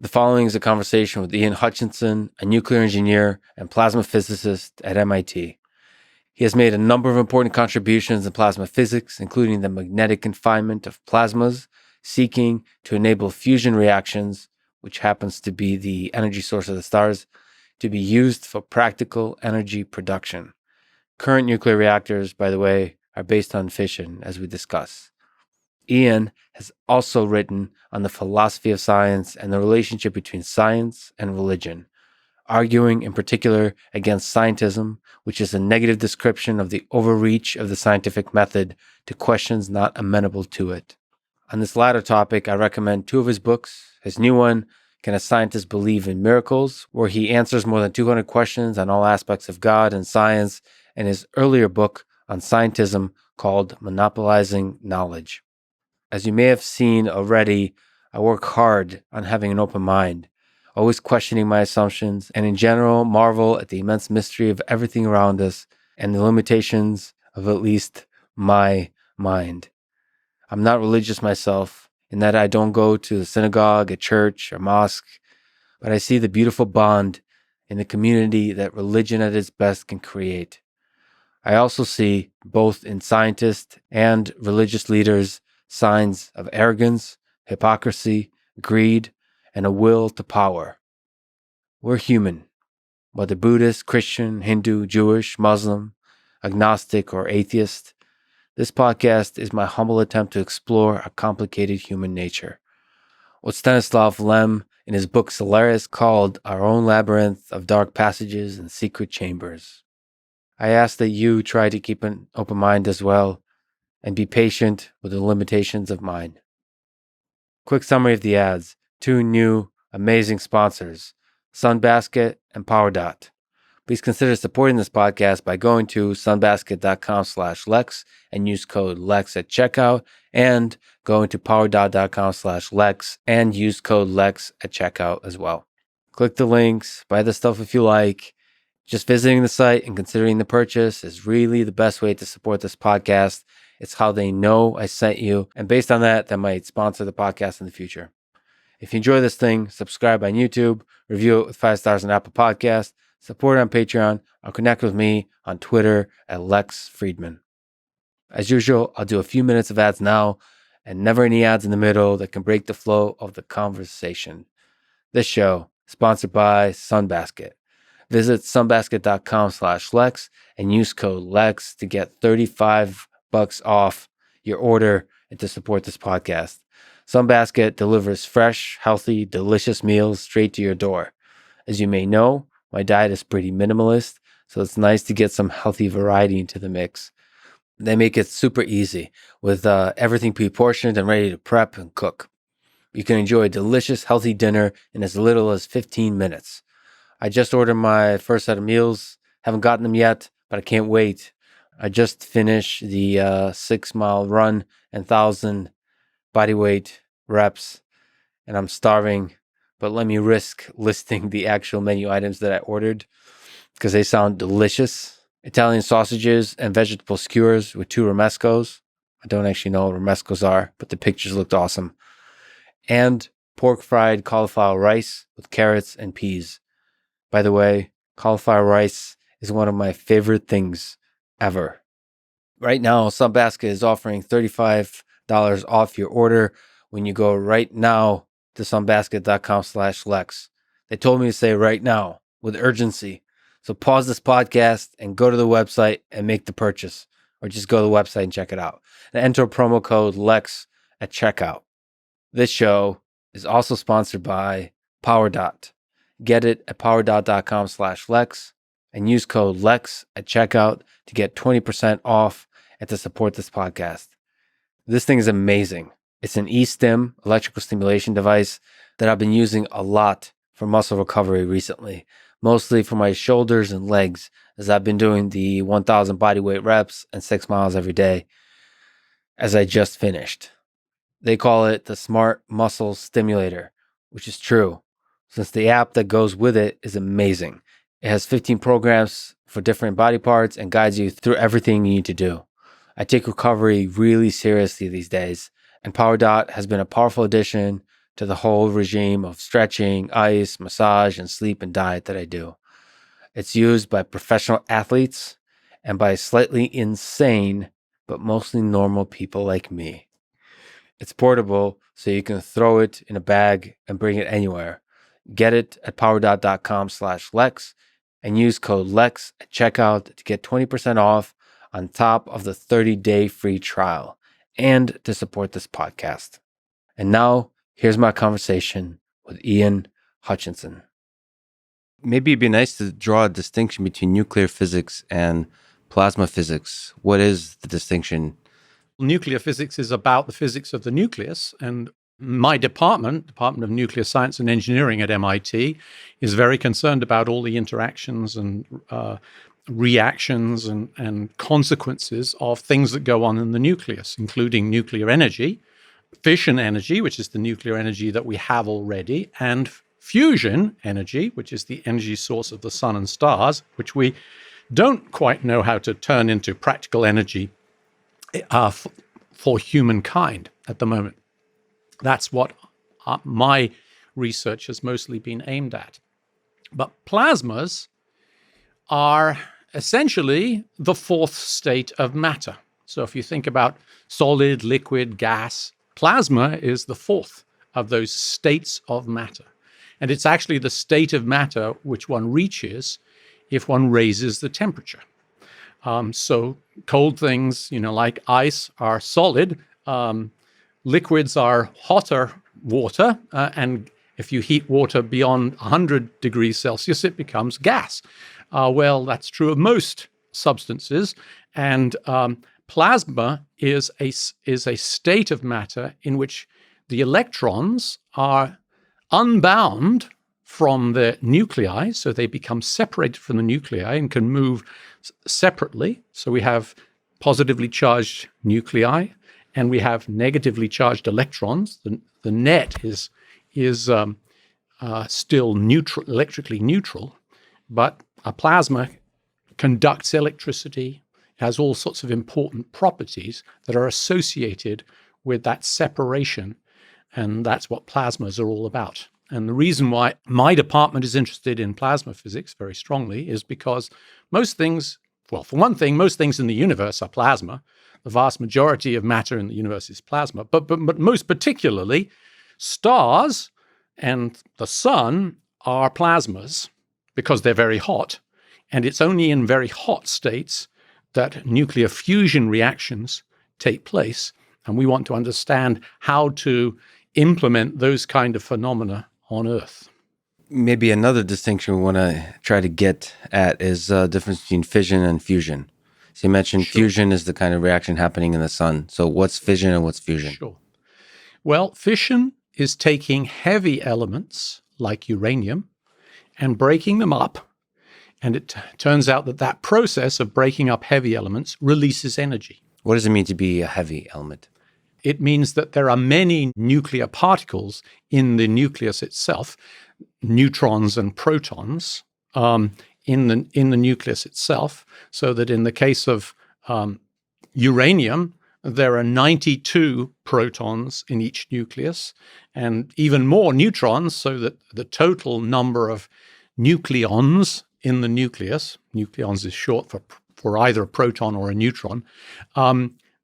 The following is a conversation with Ian Hutchinson, a nuclear engineer and plasma physicist at MIT. He has made a number of important contributions in plasma physics, including the magnetic confinement of plasmas, seeking to enable fusion reactions, which happens to be the energy source of the stars, to be used for practical energy production. Current nuclear reactors, by the way, are based on fission, as we discuss. Ian has also written on the philosophy of science and the relationship between science and religion, arguing in particular against scientism, which is a negative description of the overreach of the scientific method to questions not amenable to it. On this latter topic, I recommend two of his books. His new one, Can a Scientist Believe in Miracles?, where he answers more than 200 questions on all aspects of God and science, and his earlier book on scientism called Monopolizing Knowledge. As you may have seen already, I work hard on having an open mind, always questioning my assumptions, and in general marvel at the immense mystery of everything around us and the limitations of at least my mind. I'm not religious myself, in that I don't go to the synagogue, a church, or mosque, but I see the beautiful bond in the community that religion at its best can create. I also see, both in scientists and religious leaders, signs of arrogance, hypocrisy, greed, and a will to power. We're human, whether Buddhist, Christian, Hindu, Jewish, Muslim, agnostic, or atheist. This podcast is my humble attempt to explore a complicated human nature. What Stanislav Lem in his book Solaris called our own labyrinth of dark passages and secret chambers. I ask that you try to keep an open mind as well, and be patient with the limitations of mine. Quick summary of the ads. Two new, amazing sponsors, Sunbasket and PowerDot. Please consider supporting this podcast by going to sunbasket.com/Lex and use code LEX at checkout, and going to powerdot.com/Lex and use code LEX at checkout as well. Click the links, buy the stuff if you like. Just visiting the site and considering the purchase is really the best way to support this podcast. It's how they know I sent you, and based on that, they might sponsor the podcast in the future. If you enjoy this thing, subscribe on YouTube, review it with 5 stars on Apple Podcasts, support it on Patreon, or connect with me on Twitter at Lex Fridman. As usual, I'll do a few minutes of ads now, and never any ads in the middle that can break the flow of the conversation. This show is sponsored by Sunbasket. Visit sunbasket.com/Lex and use code LEX to get $35 off your order and to support this podcast. Sunbasket delivers fresh, healthy, delicious meals straight to your door. As you may know, my diet is pretty minimalist, so it's nice to get some healthy variety into the mix. They make it super easy with everything pre-portioned and ready to prep and cook. You can enjoy a delicious, healthy dinner in as little as 15 minutes. I just ordered my first set of meals. Haven't gotten them yet, but I can't wait. I just finished the 6-mile run and 1,000 bodyweight reps, and I'm starving, but let me risk listing the actual menu items that I ordered because they sound delicious. Italian sausages and vegetable skewers with 2 romescos. I don't actually know what romescos are, but the pictures looked awesome. And pork fried cauliflower rice with carrots and peas. By the way, cauliflower rice is one of my favorite things ever. Right now, Sunbasket is offering $35 off your order when you go right now to sunbasket.com/Lex. They told me to say right now with urgency. So pause this podcast and go to the website and make the purchase, or just go to the website and check it out. And enter promo code LEX at checkout. This show is also sponsored by PowerDot. Get it at powerdot.com/Lex and use code LEX at checkout to get 20% off and to support this podcast. This thing is amazing. It's an eStim, electrical stimulation device, that I've been using a lot for muscle recovery recently, mostly for my shoulders and legs, as I've been doing the 1,000 bodyweight reps and 6 miles every day, as I just finished. They call it the Smart Muscle Stimulator, which is true, since the app that goes with it is amazing. It has 15 programs for different body parts and guides you through everything you need to do. I take recovery really seriously these days, and PowerDot has been a powerful addition to the whole regime of stretching, ice, massage, and sleep and diet that I do. It's used by professional athletes and by slightly insane, but mostly normal people like me. It's portable, so you can throw it in a bag and bring it anywhere. Get it at powerdot.com/Lex and use code LEX at checkout to get 20% off on top of the 30-day free trial and to support this podcast. And now, here's my conversation with Ian Hutchinson. Maybe it'd be nice to draw a distinction between nuclear physics and plasma physics. What is the distinction? Nuclear physics is about the physics of the nucleus, and my Department of Nuclear Science and Engineering at MIT, is very concerned about all the interactions and reactions and consequences of things that go on in the nucleus, including nuclear energy, fission energy, which is the nuclear energy that we have already, and fusion energy, which is the energy source of the sun and stars, which we don't quite know how to turn into practical energy for humankind at the moment. That's what my research has mostly been aimed at. But plasmas are essentially the fourth state of matter. So if you think about solid, liquid, gas, plasma is the fourth of those states of matter. And it's actually the state of matter which one reaches if one raises the temperature. So cold things, like ice, are solid. Liquids are hotter water. And if you heat water beyond 100 degrees Celsius, it becomes gas. Well, that's true of most substances. And plasma is a state of matter in which the electrons are unbound from the nuclei, so they become separated from the nuclei and can move separately. So we have positively charged nuclei, and we have negatively charged electrons. The net is still neutral, electrically neutral, but a plasma conducts electricity. It has all sorts of important properties that are associated with that separation, and that's what plasmas are all about. And the reason why my department is interested in plasma physics very strongly is because most things, well, for one thing, most things in the universe are plasma. The vast majority of matter in the universe is plasma. But most particularly, stars and the sun are plasmas because they're very hot. And it's only in very hot states that nuclear fusion reactions take place. And we want to understand how to implement those kind of phenomena on Earth. Maybe another distinction we want to try to get at is the difference between fission and fusion. So you mentioned fusion is the kind of reaction happening in the sun. So what's fission and what's fusion? Sure. Well, fission is taking heavy elements like uranium and breaking them up. And it turns out that process of breaking up heavy elements releases energy. What does it mean to be a heavy element? It means that there are many nuclear particles in the nucleus itself, neutrons and protons in the nucleus itself, so that in the case of uranium, there are 92 protons in each nucleus and even more neutrons, so that the total number of nucleons in the nucleus, nucleons is short for either a proton or a neutron,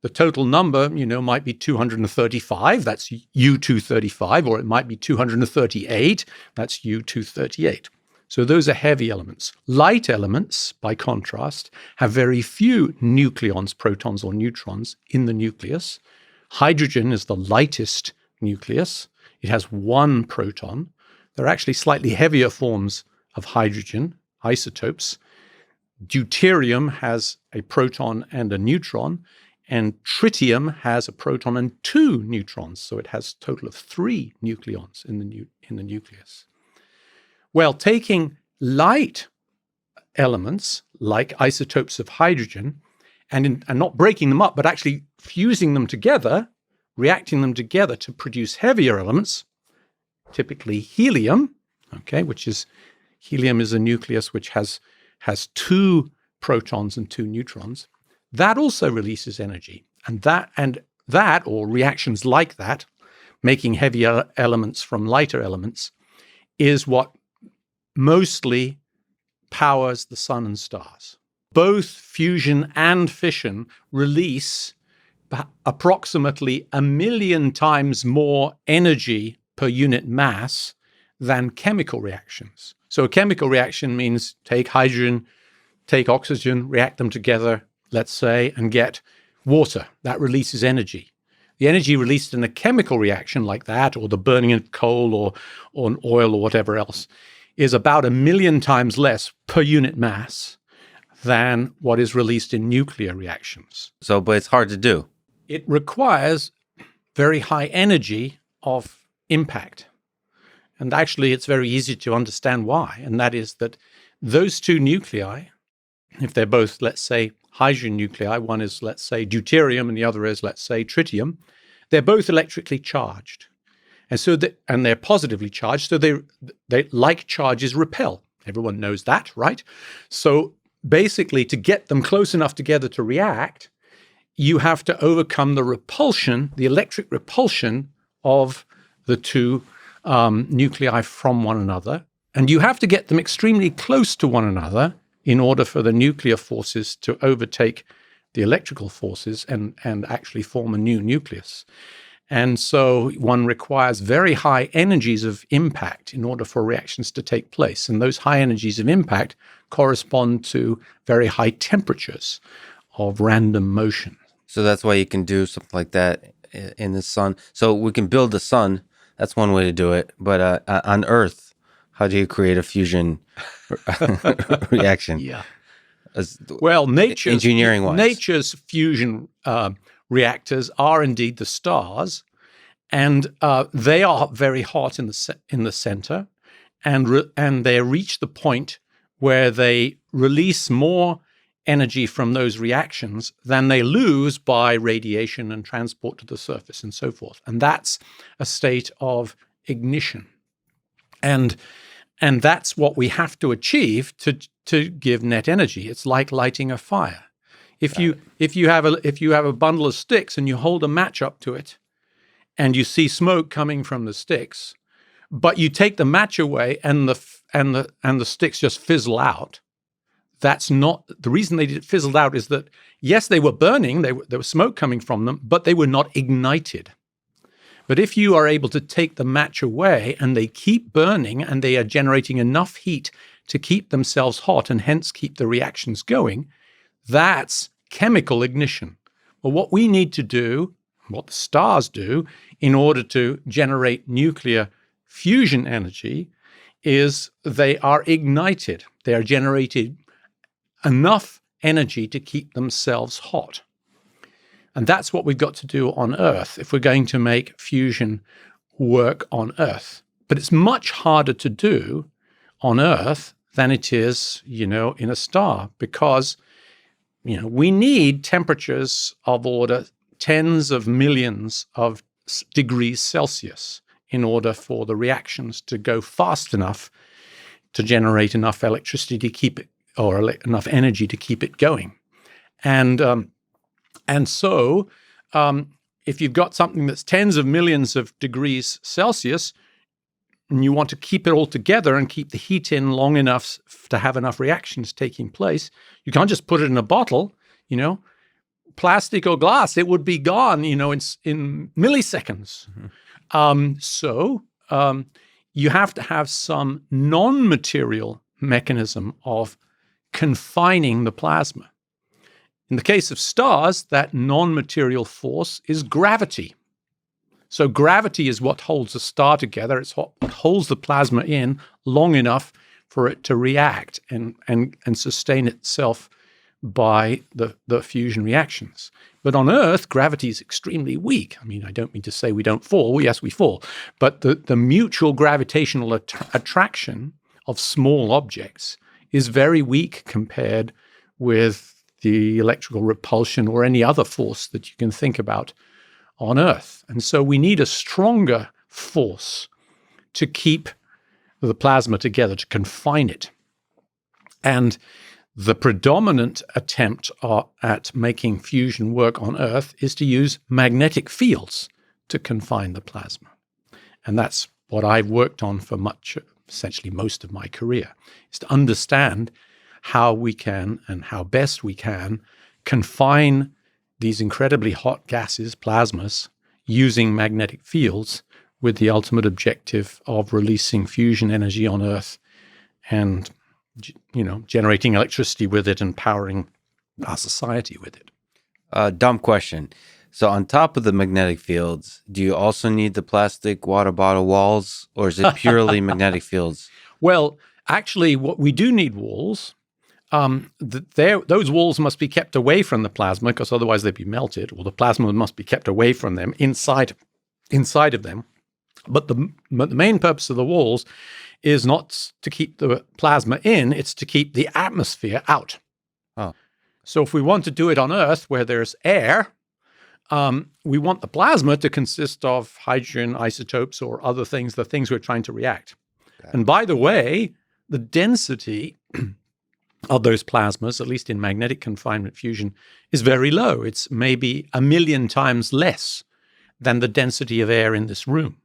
the total number, might be 235, that's U-235, or it might be 238, that's U-238. So those are heavy elements. Light elements, by contrast, have very few nucleons, protons or neutrons in the nucleus. Hydrogen is the lightest nucleus. It has one proton. There are actually slightly heavier forms of hydrogen, isotopes. Deuterium has a proton and a neutron, and tritium has a proton and two neutrons, so it has a total of 3 nucleons in the nucleus. Well, taking light elements like isotopes of hydrogen and not breaking them up, but actually fusing them together, reacting them together to produce heavier elements, typically helium, helium is a nucleus which has 2 protons and 2 neutrons. That also releases energy, and that or reactions like that making heavier elements from lighter elements, is what mostly powers the sun and stars. Both fusion and fission release approximately 1,000,000 times more energy per unit mass than chemical reactions. So a chemical reaction means take hydrogen, take oxygen, react them together, let's say, and get water. That releases energy. The energy released in a chemical reaction like that, or the burning of coal or oil or whatever else, is about 1,000,000 times less per unit mass than what is released in nuclear reactions. So, but it's hard to do. It requires very high energy of impact. And actually, it's very easy to understand why. And that is that those two nuclei, if they're both, let's say, hydrogen nuclei, one is, let's say, deuterium and the other is, let's say, tritium, they're both electrically charged. And so and they're positively charged, so they like charges repel. Everyone knows that, right? So basically, to get them close enough together to react, you have to overcome the repulsion, the electric repulsion of the two nuclei from one another. And you have to get them extremely close to one another in order for the nuclear forces to overtake the electrical forces and actually form a new nucleus. And so one requires very high energies of impact in order for reactions to take place. And those high energies of impact correspond to very high temperatures of random motion. So that's why you can do something like that in the sun. So we can build the sun. That's one way to do it. But on Earth, how do you create a fusion reaction? Yeah. Well, nature's fusion reactors are indeed the stars, and they are very hot in the center, and they reach the point where they release more energy from those reactions than they lose by radiation and transport to the surface and so forth. And that's a state of ignition. And that's what we have to achieve to give net energy. It's like lighting a fire. If you have a bundle of sticks and you hold a match up to it and you see smoke coming from the sticks, but you take the match away and the sticks just fizzle out, that's not the reason they fizzled out. Is that, yes, they were burning, there was smoke coming from them, but they were not ignited. But if you are able to take the match away and they keep burning and they are generating enough heat to keep themselves hot and hence keep the reactions going, that's chemical ignition. Well, what we need to do, what the stars do, in order to generate nuclear fusion energy is they are ignited. They are generated enough energy to keep themselves hot. And that's what we've got to do on Earth if we're going to make fusion work on Earth. But it's much harder to do on Earth than it is, in a star, because, we need temperatures of order tens of millions of degrees Celsius in order for the reactions to go fast enough to generate enough electricity to keep it, or enough energy to keep it going. And so if you've got something that's tens of millions of degrees Celsius and you want to keep it all together and keep the heat in long enough to have enough reactions taking place, you can't just put it in a bottle, plastic or glass, it would be gone, in milliseconds. Mm-hmm. So you have to have some non-material mechanism of confining the plasma. In the case of stars, that non-material force is gravity. So gravity is what holds a star together. It's what holds the plasma in long enough for it to react and sustain itself by the fusion reactions. But on Earth, gravity is extremely weak. I mean, I don't mean to say we don't fall. Yes, we fall. But the mutual gravitational attraction of small objects is very weak compared with the electrical repulsion or any other force that you can think about on Earth. And so we need a stronger force to keep the plasma together, to confine it. And the predominant attempt at making fusion work on Earth is to use magnetic fields to confine the plasma. And that's what I've worked on for essentially most of my career, is to understand how we can and how best we can confine these incredibly hot gases, plasmas, using magnetic fields with the ultimate objective of releasing fusion energy on Earth and, generating electricity with it and powering our society with it. Dumb question. So on top of the magnetic fields, do you also need the plastic water bottle walls, or is it purely magnetic fields? Well, actually, what we do need walls. Those walls must be kept away from the plasma, because otherwise they'd be melted, or the plasma must be kept away from them, inside of them. But the main purpose of the walls is not to keep the plasma in, it's to keep the atmosphere out. Oh. So if we want to do it on Earth where there's air, we want the plasma to consist of hydrogen isotopes or other things, the things we're trying to react. Okay. And by the way, the density of those plasmas, at least in magnetic confinement fusion, is very low. It's maybe 1 million times less than the density of air in this room.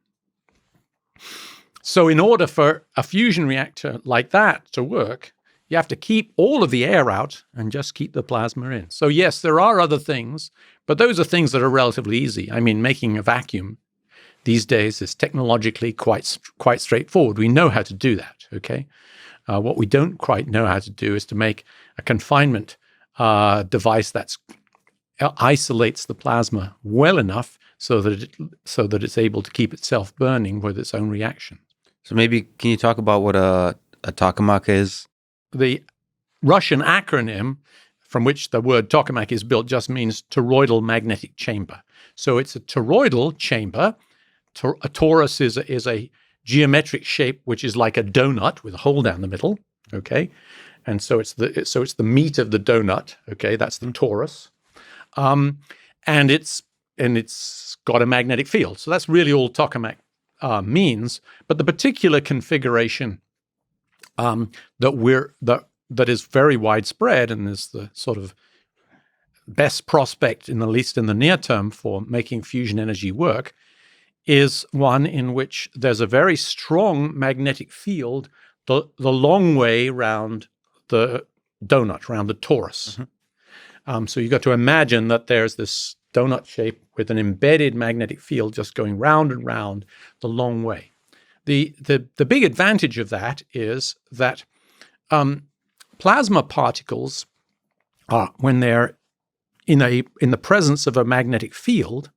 So in order for a fusion reactor like that to work, you have to keep all of the air out and just keep the plasma in. So yes, there are other things, but those are things that are relatively easy. I mean, making a vacuum these days is technologically quite straightforward. We know how to do that, okay? What we don't quite know how to do is to make a confinement device that isolates the plasma well enough so that it's able to keep itself burning with its own reaction. So maybe can you talk about what a tokamak is? The Russian acronym from which the word tokamak is built just means toroidal magnetic chamber. So it's a toroidal chamber. A torus is a geometric shape which is like a donut with a hole down the middle. Okay, and so it's the meat of the donut. Okay, that's the torus, and it's got a magnetic field. So that's really all tokamak means. But the particular configuration that is very widespread and is the sort of best prospect, at least in the near term, for making fusion energy work, is one in which there's a very strong magnetic field the long way round the donut, round the torus. Mm-hmm. So you've got to imagine that there's this donut shape with an embedded magnetic field just going round and round the long way. The big advantage of that is that plasma particles, when they're in the presence of a magnetic field,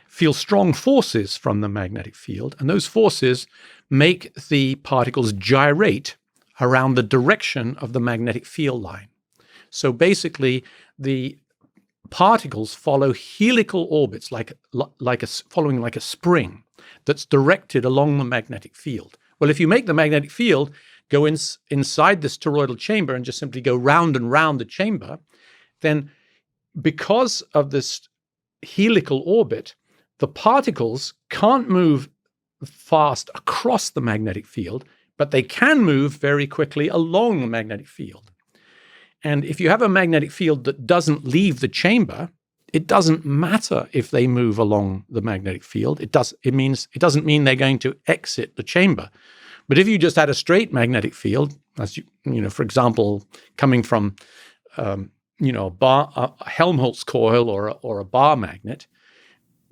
feel strong forces from the magnetic field, and those forces make the particles gyrate around the direction of the magnetic field line. So basically, the particles follow helical orbits, following like a spring that's directed along the magnetic field. Well, if you make the magnetic field go inside this toroidal chamber and just simply go round and round the chamber, then because of this helical orbit, the particles can't move fast across the magnetic field, but they can move very quickly along the magnetic field. And if you have a magnetic field that doesn't leave the chamber, it doesn't matter if they move along the magnetic field. It doesn't mean they're going to exit the chamber. But if you just had a straight magnetic field, as for example, coming from a Helmholtz coil or a bar magnet,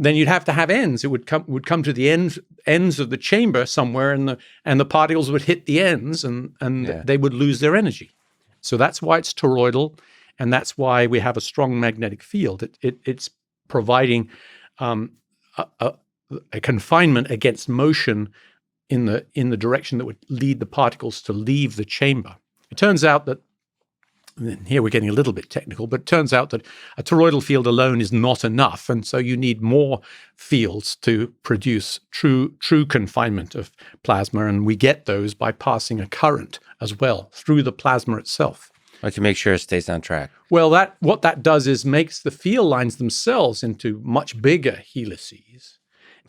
then you'd have to have ends. It would come to the ends of the chamber somewhere, and the particles would hit the ends, and they would lose their energy. So that's why it's toroidal, and that's why we have a strong magnetic field. It's providing a confinement against motion in the direction that would lead the particles to leave the chamber. It turns out that, and here we're getting a little bit technical, but it turns out that a toroidal field alone is not enough, and so you need more fields to produce true confinement of plasma, and we get those by passing a current as well through the plasma itself. Or to make sure it stays on track. Well, what that does is makes the field lines themselves into much bigger helices.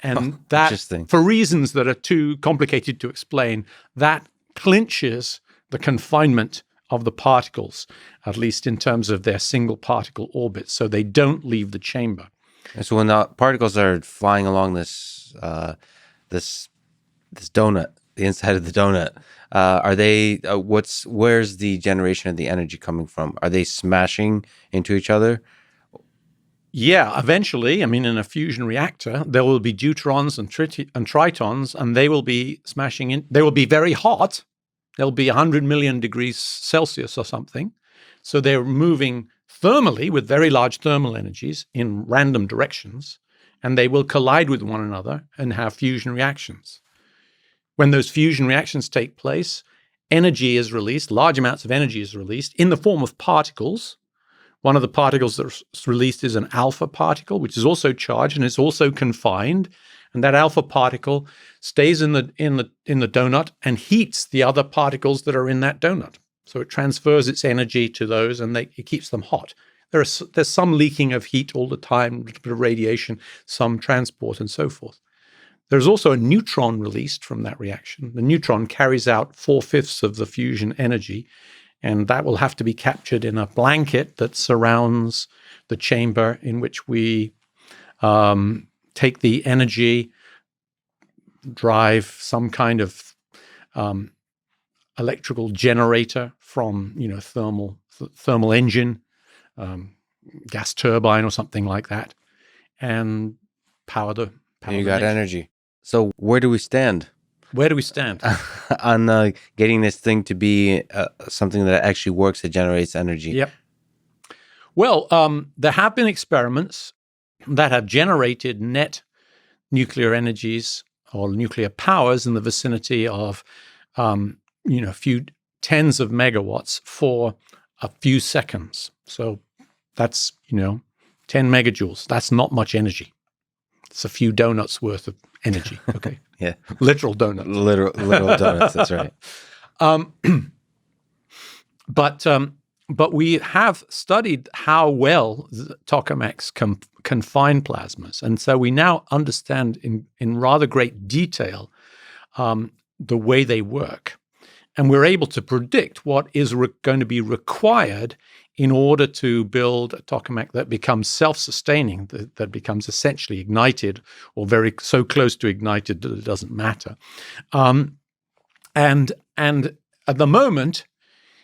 And that, for reasons that are too complicated to explain, that clinches the confinement of the particles, at least in terms of their single particle orbits, so they don't leave the chamber. And so when the particles are flying along this donut, the inside of the donut, are they? Where's the generation of the energy coming from? Are they smashing into each other? Yeah, eventually, I mean, in a fusion reactor, there will be deuterons and tritons, and they will be smashing in. They will be very hot. They'll be 100 million degrees Celsius or something. So they're moving thermally with very large thermal energies in random directions, and they will collide with one another and have fusion reactions. When those fusion reactions take place, energy is released, large amounts of energy is released in the form of particles. One of the particles that's released is an alpha particle, which is also charged and is also confined. And that alpha particle stays in the donut and heats the other particles that are in that donut. So it transfers its energy to those, and it keeps them hot. There's some leaking of heat all the time, a little bit of radiation, some transport, and so forth. There's also a neutron released from that reaction. The neutron carries out 4/5 of the fusion energy, and that will have to be captured in a blanket that surrounds the chamber in which we take the energy, drive some kind of electrical generator from, thermal engine, gas turbine or something like that, and power the. You got energy. So where do we stand? Where do we stand? On getting this thing to be something that actually works, that generates energy. Yep. Well, there have been experiments that have generated net nuclear energies or nuclear powers in the vicinity of, a few tens of megawatts for a few seconds. So that's, 10 megajoules. That's not much energy. It's a few donuts worth of energy. Okay. Yeah. Literal donuts. Literal donuts. That's right. But we have studied how well tokamaks confine plasmas. And so we now understand in rather great detail the way they work. And we're able to predict what is going to be required in order to build a tokamak that becomes self-sustaining, that becomes essentially ignited or so close to ignited that it doesn't matter. And at the moment,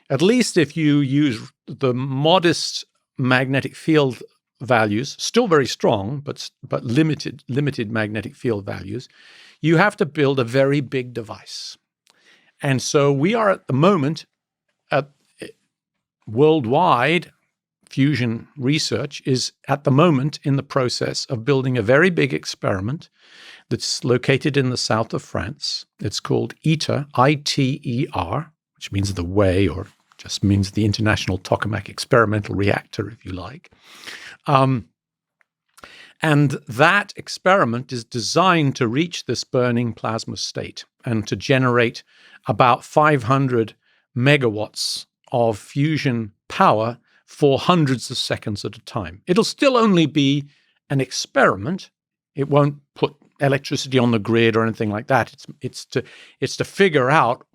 at least if you use the modest magnetic field values, still very strong, but limited magnetic field values, you have to build a very big device. And so we are at the moment worldwide fusion research is at the moment in the process of building a very big experiment that's located in the south of France. It's called ITER, I-T-E-R, which means the way, or just means the International Tokamak Experimental Reactor, if you like. And that experiment is designed to reach this burning plasma state and to generate about 500 megawatts of fusion power for hundreds of seconds at a time. It'll still only be an experiment. It won't put electricity on the grid or anything like that. It's to figure out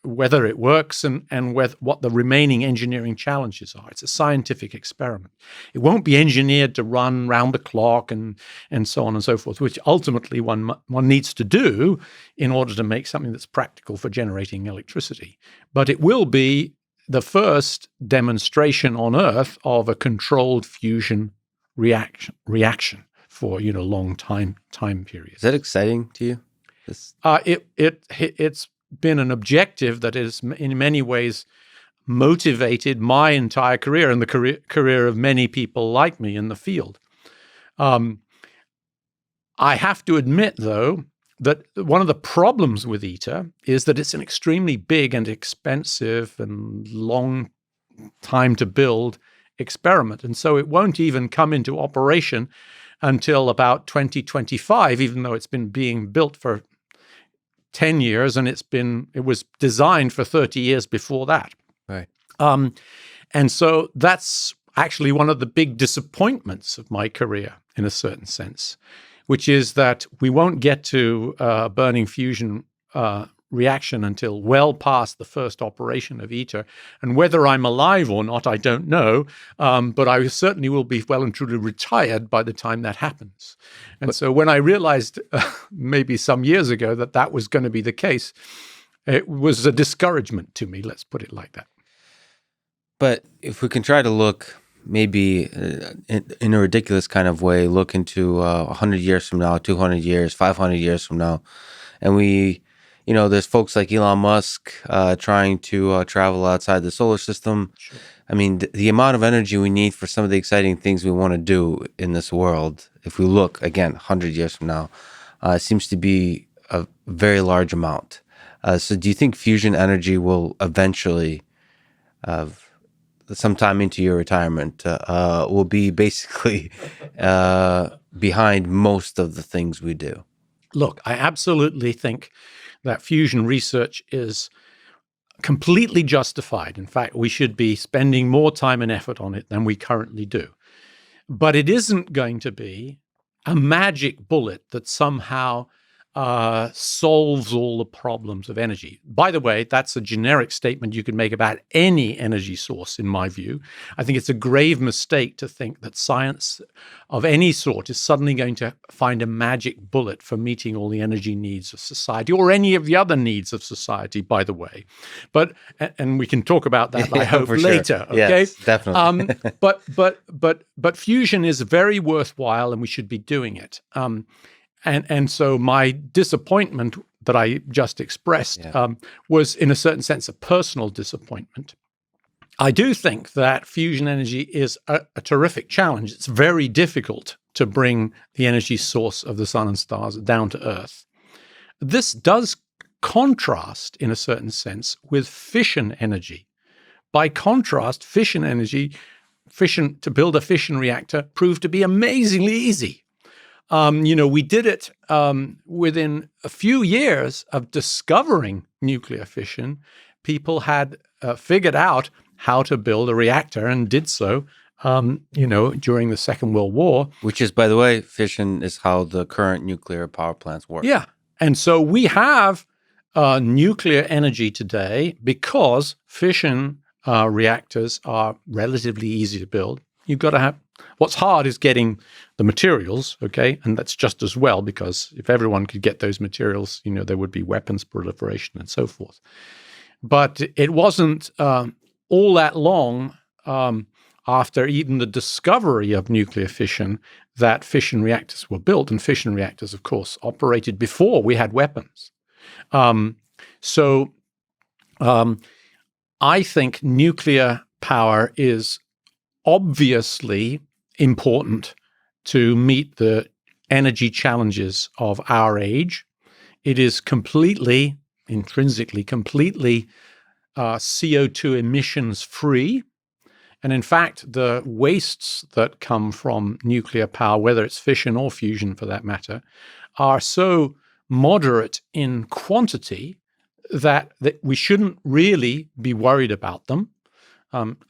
whether it works and what the remaining engineering challenges are. It's a scientific experiment. It won't be engineered to run round the clock and so on and so forth, which ultimately one needs to do in order to make something that's practical for generating electricity. But it will be the first demonstration on Earth of a controlled fusion reaction for long time periods. Is that exciting to you? It's been an objective that has in many ways motivated my entire career and the career of many people like me in the field. I have to admit, though, that one of the problems with ITER is that it's an extremely big and expensive and long time to build experiment. And so it won't even come into operation until about 2025, even though it's been being built for 10 years, and it was designed for 30 years before that. Right. And so that's actually one of the big disappointments of my career, in a certain sense, which is that we won't get to burning fusion reaction until well past the first operation of ITER. And whether I'm alive or not, I don't know. But I certainly will be well and truly retired by the time that happens. And so when I realized maybe some years ago that was going to be the case, it was a discouragement to me, let's put it like that. But if we can try to look maybe in a ridiculous kind of way, look into 100 years from now, 200 years, 500 years from now, and there's folks like Elon Musk trying to travel outside the solar system. Sure. I mean, the amount of energy we need for some of the exciting things we want to do in this world, if we look, again, 100 years from now, seems to be a very large amount. So do you think fusion energy will eventually, sometime into your retirement, will be basically behind most of the things we do? Look, I absolutely think that fusion research is completely justified. In fact, we should be spending more time and effort on it than we currently do. But it isn't going to be a magic bullet that somehow solves all the problems of energy. By the way, that's a generic statement you can make about any energy source, in my view. I think it's a grave mistake to think that science of any sort is suddenly going to find a magic bullet for meeting all the energy needs of society, or any of the other needs of society, by the way. And we can talk about that, I hope, later. Sure. Okay, yes, definitely. but fusion is very worthwhile, and we should be doing it. And so my disappointment that I just expressed was, in a certain sense, a personal disappointment. I do think that fusion energy is a terrific challenge. It's very difficult to bring the energy source of the sun and stars down to Earth. This does contrast, in a certain sense, with fission energy. By contrast, fission energy, to build a fission reactor proved to be amazingly easy. We did it within a few years of discovering nuclear fission. People had figured out how to build a reactor and did so, during the Second World War. Which is, by the way, fission is how the current nuclear power plants work. Yeah. And so we have nuclear energy today because fission reactors are relatively easy to build. You've got to have. What's hard is getting the materials, okay? And that's just as well, because if everyone could get those materials, there would be weapons proliferation and so forth. But it wasn't all that long after even the discovery of nuclear fission that fission reactors were built. And fission reactors, of course, operated before we had weapons. So I think nuclear power is obviously important to meet the energy challenges of our age. It is intrinsically completely CO2 emissions free. And in fact, the wastes that come from nuclear power, whether it's fission or fusion for that matter, are so moderate in quantity that we shouldn't really be worried about them.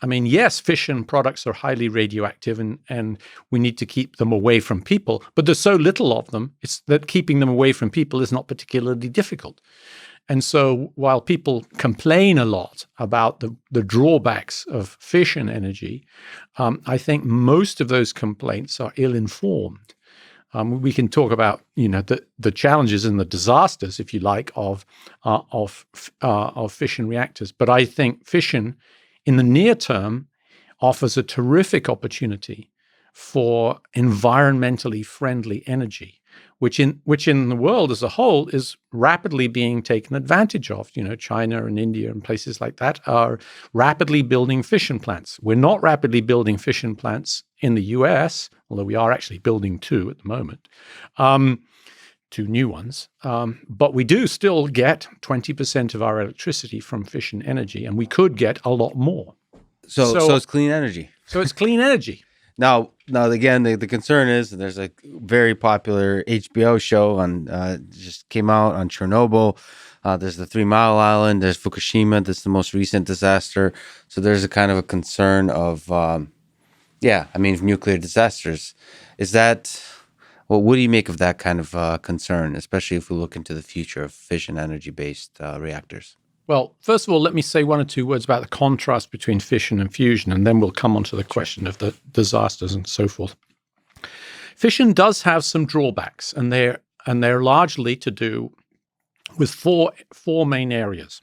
Yes, fission products are highly radioactive and we need to keep them away from people, but there's so little of them, it's that keeping them away from people is not particularly difficult. And so while people complain a lot about the drawbacks of fission energy, I think most of those complaints are ill-informed. We can talk about, the challenges and the disasters, if you like, of fission reactors. But I think fission, in the near term, offers a terrific opportunity for environmentally friendly energy, which in the world as a whole is rapidly being taken advantage of. China and India and places like that are rapidly building fission plants. We're not rapidly building fission plants in the US, although we are actually building 2 at the moment. 2 new ones. But we do still get 20% of our electricity from fission energy, and we could get a lot more. So it's clean energy. So it's clean energy. Now again, the concern is there's a very popular HBO show just came out on Chernobyl. There's the 3 Mile Island. There's Fukushima. That's the most recent disaster. So there's a kind of a concern of, nuclear disasters. Is that... Well, what do you make of that kind of concern, especially if we look into the future of fission energy-based reactors? Well, first of all, let me say one or two words about the contrast between fission and fusion, and then we'll come on to the question of the disasters and so forth. Fission does have some drawbacks, and they're largely to do with four main areas.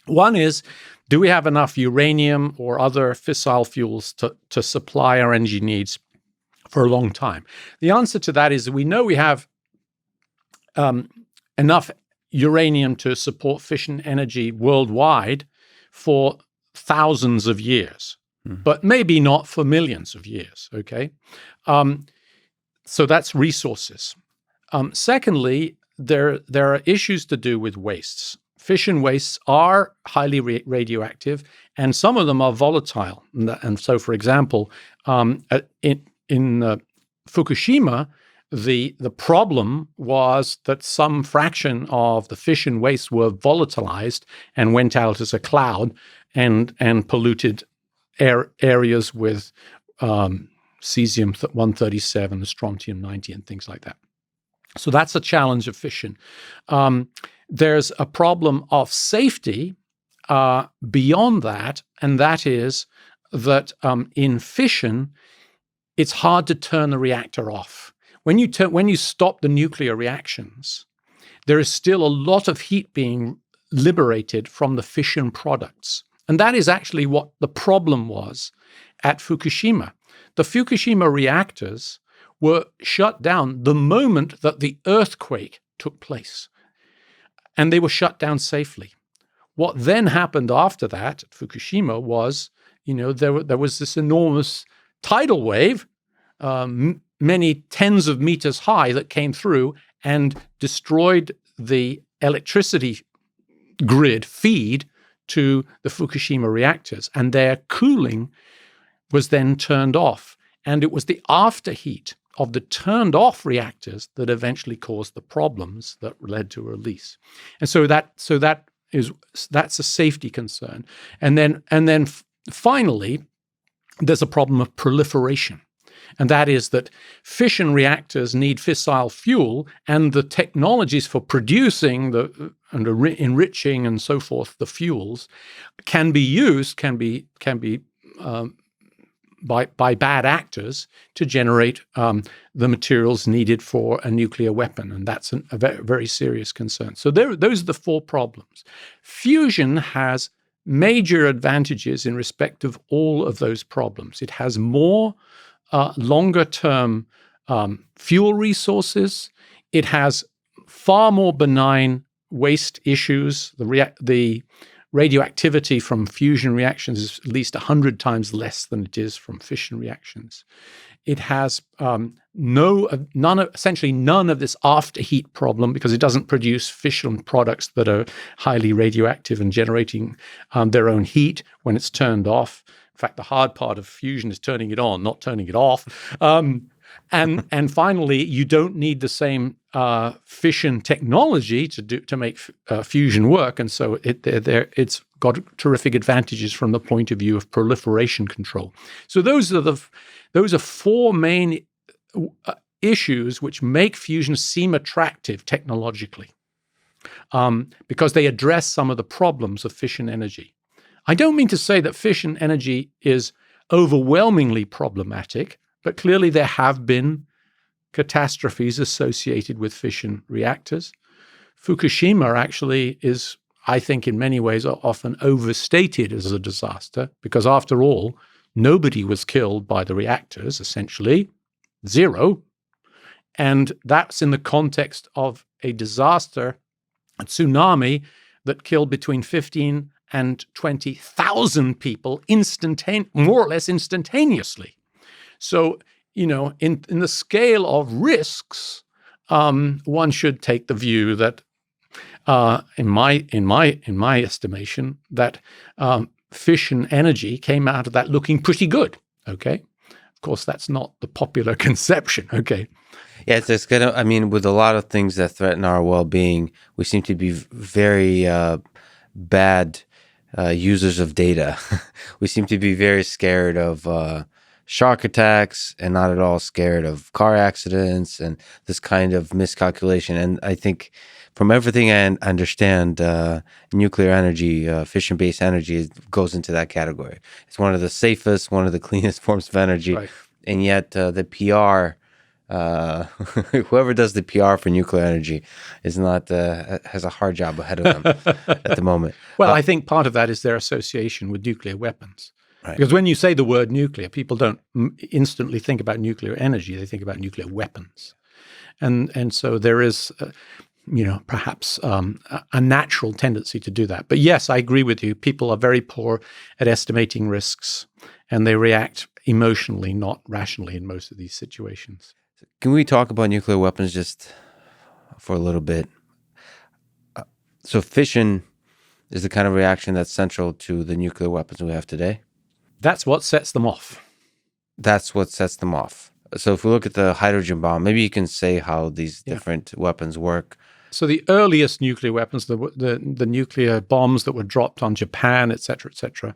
One is, do we have enough uranium or other fissile fuels to supply our energy needs for a long time? The answer to that is we know we have enough uranium to support fission energy worldwide for thousands of years, but maybe not for millions of years, okay? So that's resources. Secondly, there are issues to do with wastes. Fission wastes are highly radioactive, and some of them are volatile. And so, for example, in Fukushima, the problem was that some fraction of the fission wastes were volatilized and went out as a cloud and polluted areas with cesium-137, strontium-90, and things like that. So that's a challenge of fission. There's a problem of safety beyond that, and that is that in fission, it's hard to turn the reactor off. When you stop the nuclear reactions, there is still a lot of heat being liberated from the fission products. And that is actually what the problem was at Fukushima. The Fukushima reactors were shut down the moment that the earthquake took place. And they were shut down safely. What then happened after that at Fukushima was, there was this enormous tidal wave, many tens of meters high, that came through and destroyed the electricity grid feed to the Fukushima reactors. And their cooling was then turned off. And it was the afterheat of the turned off reactors that eventually caused the problems that led to a release. And so that's a safety concern. And then finally, there's a problem of proliferation. And that is that fission reactors need fissile fuel, and the technologies for producing and enriching and so forth the fuels can be by bad actors to generate the materials needed for a nuclear weapon, and that's a very, very serious concern. So those are the four problems. Fusion has major advantages in respect of all of those problems. It has more longer-term fuel resources. It has far more benign waste issues. The radioactivity from fusion reactions is at least 100 times less than it is from fission reactions. It has essentially none of this afterheat problem, because it doesn't produce fission products that are highly radioactive and generating their own heat when it's turned off. In fact, the hard part of fusion is turning it on, not turning it off. And finally, you don't need the same fission technology to make fusion work, and so it's got terrific advantages from the point of view of proliferation control. So those are four main issues which make fusion seem attractive technologically, because they address some of the problems of fission energy. I don't mean to say that fission energy is overwhelmingly problematic, but clearly there have been catastrophes associated with fission reactors. Fukushima actually is, I think, in many ways often overstated as a disaster, because after all, nobody was killed by the reactors, essentially, zero. And that's in the context of a disaster, a tsunami that killed between 15 and 20,000 people more or less instantaneously. So, in the scale of risks, one should take the view that, in my estimation, that fission energy came out of that looking pretty good. Okay, of course, that's not the popular conception. Okay. Yeah, it's kind of. I mean, with a lot of things that threaten our well-being, we seem to be very bad users of data. We seem to be very scared of shark attacks and not at all scared of car accidents and this kind of miscalculation. And I think from everything I understand, nuclear energy, fission-based energy goes into that category. It's one of the safest, one of the cleanest forms of energy. Right. And yet the PR, whoever does the PR for nuclear energy is not has a hard job ahead of them at the moment. Well, I think part of that is their association with nuclear weapons. Right. Because when you say the word nuclear, people don't instantly think about nuclear energy. They think about nuclear weapons. And so there is, perhaps a natural tendency to do that. But yes, I agree with you. People are very poor at estimating risks, and they react emotionally, not rationally in most of these situations. Can we talk about nuclear weapons just for a little bit? So fission is the kind of reaction that's central to the nuclear weapons we have today. That's what sets them off. That's what sets them off. So if we look at the hydrogen bomb, maybe you can say how these different weapons work. So the earliest nuclear weapons, the nuclear bombs that were dropped on Japan, et cetera,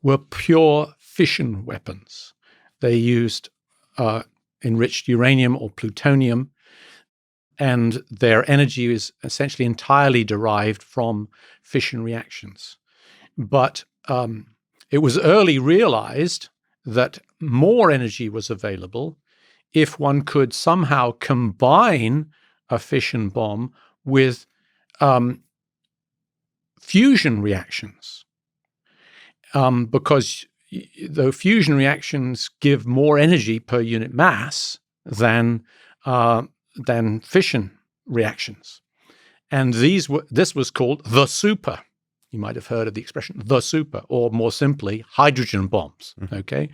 were pure fission weapons. They used enriched uranium or plutonium, and their energy is essentially entirely derived from fission reactions. But it was early realized that more energy was available if one could somehow combine a fission bomb with fusion reactions, because the fusion reactions give more energy per unit mass than fission reactions, and this was called the super. You might have heard of the expression the super, or more simply, hydrogen bombs. Okay,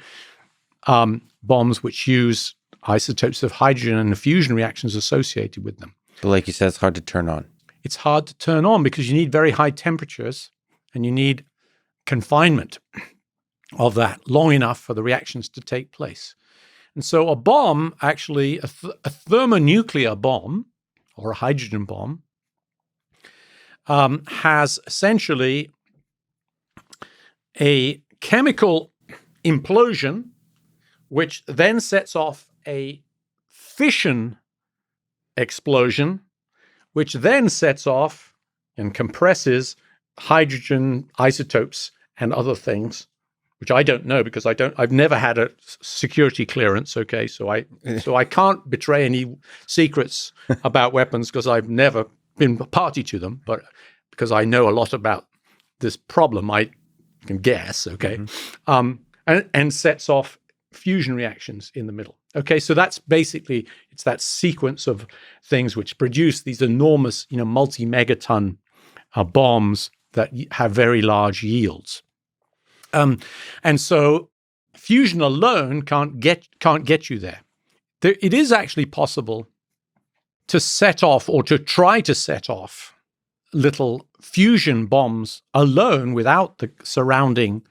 bombs which use isotopes of hydrogen and the fusion reactions associated with them. But like you said, it's hard to turn on. It's hard to turn on because you need very high temperatures and you need confinement of that long enough for the reactions to take place. And so a bomb, actually, a thermonuclear bomb or a hydrogen bomb, has essentially a chemical implosion which then sets off a fission explosion, which then sets off and compresses hydrogen isotopes and other things, which I don't know because I've never had a security clearance. Okay, so I can't betray any secrets about weapons because I've never been party to them, but because I know a lot about this problem, I can guess. Okay, and sets off fusion reactions in the middle. Okay, so that's basically, it's that sequence of things which produce these enormous, multi-megaton bombs that have very large yields. And so fusion alone can't get you there. It is actually possible to set off or to try to set off little fusion bombs alone without the surrounding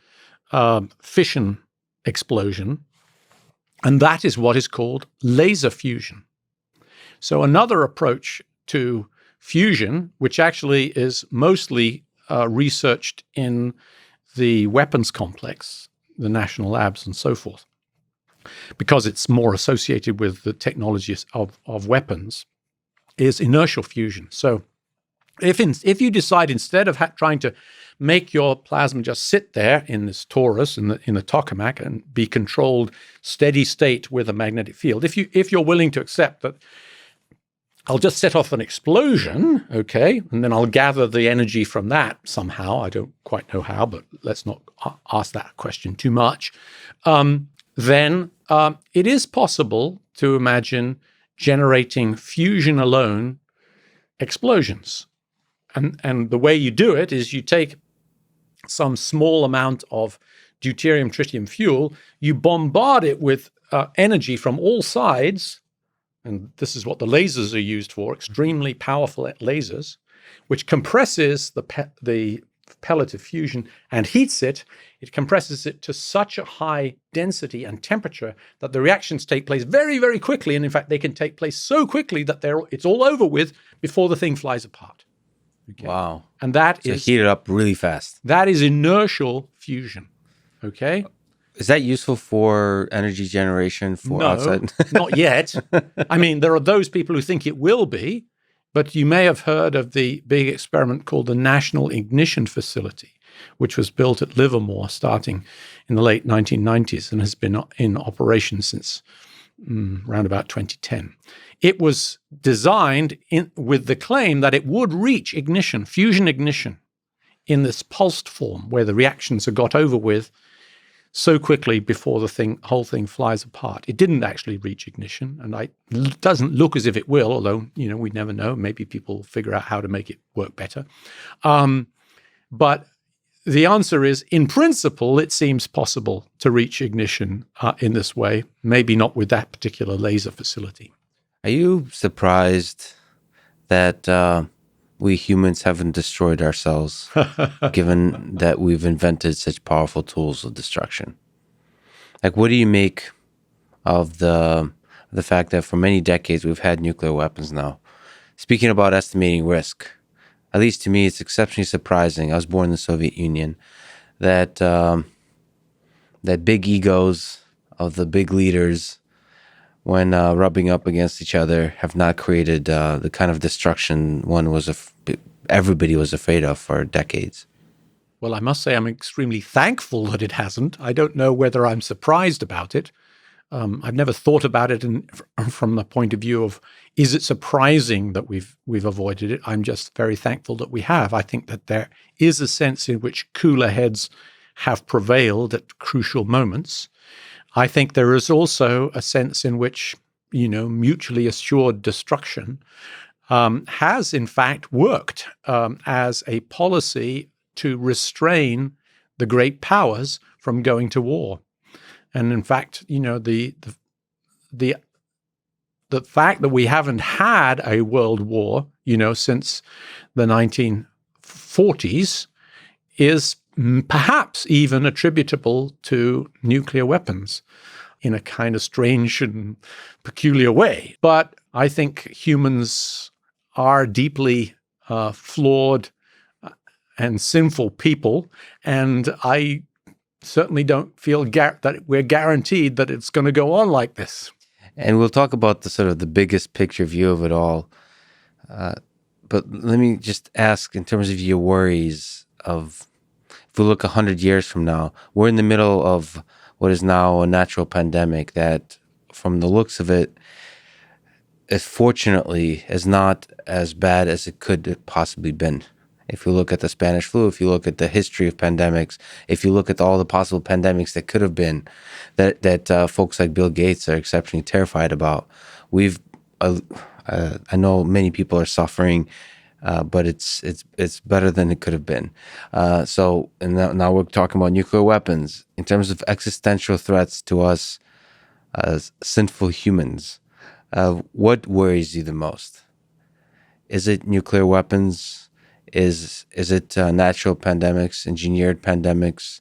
fission explosion. And that is what is called laser fusion. So another approach to fusion, which actually is mostly researched in the weapons complex, the national labs and so forth, because it's more associated with the technologies of weapons, is inertial fusion. So if you decide instead of trying to make your plasma just sit there in this torus, in the tokamak, and be controlled steady state with a magnetic field, if you're willing to accept that I'll just set off an explosion, okay, and then I'll gather the energy from that somehow. I don't quite know how, but let's not ask that question too much. Then it is possible to imagine generating fusion alone explosions. And the way you do it is you take some small amount of deuterium tritium fuel, you bombard it with energy from all sides, and this is what the lasers are used for, extremely powerful lasers, which compresses the pellet of fusion and heats it. It compresses it to such a high density and temperature that the reactions take place very, very quickly, and in fact, they can take place so quickly that it's all over with before the thing flies apart. Okay. Wow. And that so is heat it up really fast. That is inertial fusion. Okay? Is that useful for energy generation for No, outside? not yet. I mean, there are those people who think it will be, but you may have heard of the big experiment called the National Ignition Facility, which was built at Livermore starting in the late 1990s and has been in operation since around about 2010. It was designed with the claim that it would reach ignition, fusion ignition, in this pulsed form where the reactions are got over with so quickly before the whole thing flies apart. It didn't actually reach ignition, and it doesn't look as if it will, although, we never know. Maybe people will figure out how to make it work better. But the answer is, in principle, it seems possible to reach ignition in this way, maybe not with that particular laser facility. Are you surprised that we humans haven't destroyed ourselves, given that we've invented such powerful tools of destruction? Like, what do you make of the fact that for many decades we've had nuclear weapons now? Speaking about estimating risk, at least to me, it's exceptionally surprising. I was born in the Soviet Union, that that big egos of the big leaders, when rubbing up against each other, have not created the kind of destruction everybody was afraid of for decades. Well, I must say I'm extremely thankful that it hasn't. I don't know whether I'm surprised about it. I've never thought about it from the point of view of, is it surprising that we've avoided it? I'm just very thankful that we have. I think that there is a sense in which cooler heads have prevailed at crucial moments. I think there is also a sense in which, mutually assured destruction has in fact worked as a policy to restrain the great powers from going to war. And in fact, the fact that we haven't had a world war, since the 1940s is perhaps even attributable to nuclear weapons in a kind of strange and peculiar way. But I think humans are deeply flawed and sinful people, and I certainly don't feel that we're guaranteed that it's going to go on like this. And we'll talk about the sort of the biggest picture view of it all. But let me just ask, in terms of your worries of, if we look 100 years from now, we're in the middle of what is now a natural pandemic that, from the looks of it, fortunately is not as bad as it could have possibly been. If you look at the Spanish flu, if you look at the history of pandemics, if you look at all the possible pandemics that could have been, that folks like Bill Gates are exceptionally terrified about, I know many people are suffering, but it's better than it could have been. So now we're talking about nuclear weapons in terms of existential threats to us as sinful humans. What worries you the most? Is it nuclear weapons? Is it natural pandemics, engineered pandemics,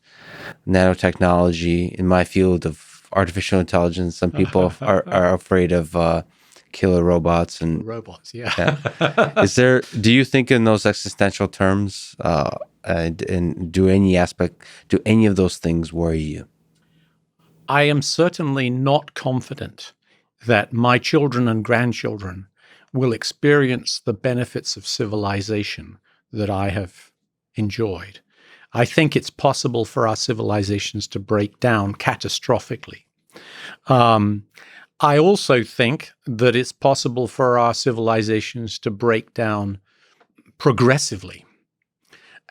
nanotechnology? In my field of artificial intelligence, some people are afraid of killer robots and robots. Yeah. Do you think in those existential terms? And do any of those things worry you? I am certainly not confident that my children and grandchildren will experience the benefits of civilization that I have enjoyed. I think it's possible for our civilizations to break down catastrophically. I also think that it's possible for our civilizations to break down progressively.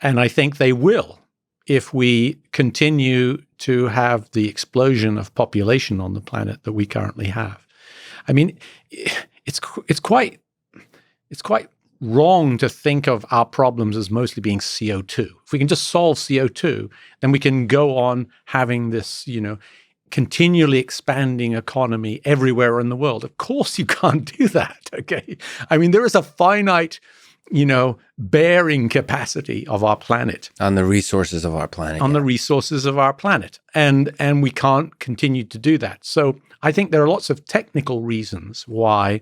And I think they will if we continue to have the explosion of population on the planet that we currently have. I mean, it's quite wrong to think of our problems as mostly being CO2. If we can just solve CO2, then we can go on having this, continually expanding economy everywhere in the world. Of course, you can't do that, okay? I mean, there is a finite, bearing capacity of our planet. On the resources of our planet. The resources of our planet. And we can't continue to do that. So I think there are lots of technical reasons why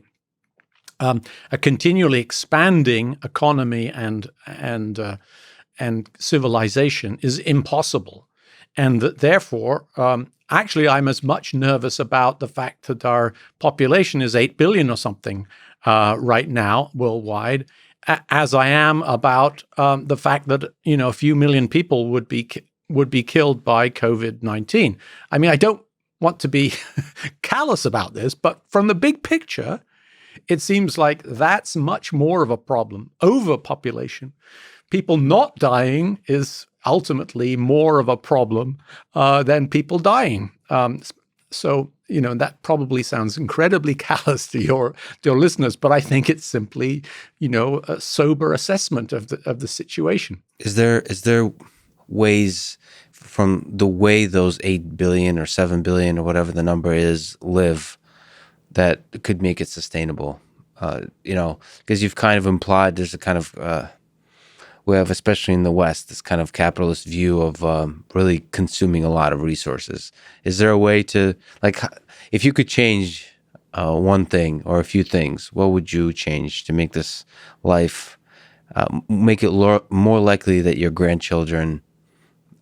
a continually expanding economy and civilization is impossible, and that therefore actually, I'm as much nervous about the fact that our population is 8 billion or something right now worldwide, as I am about the fact that a few million people would be killed by COVID-19. I mean, I don't want to be callous about this, but from the big picture, it seems like that's much more of a problem. Overpopulation, people not dying, is ultimately more of a problem than people dying. So that probably sounds incredibly callous to your listeners, but I think it's simply a sober assessment of the situation. Is there ways, from the way those 8 billion or 7 billion or whatever the number is live, that could make it sustainable? Because you've kind of implied there's a kind of we have, especially in the West, this kind of capitalist view of really consuming a lot of resources. Is there a way to, like, if you could change one thing or a few things, what would you change to make this life, make it more likely that your grandchildren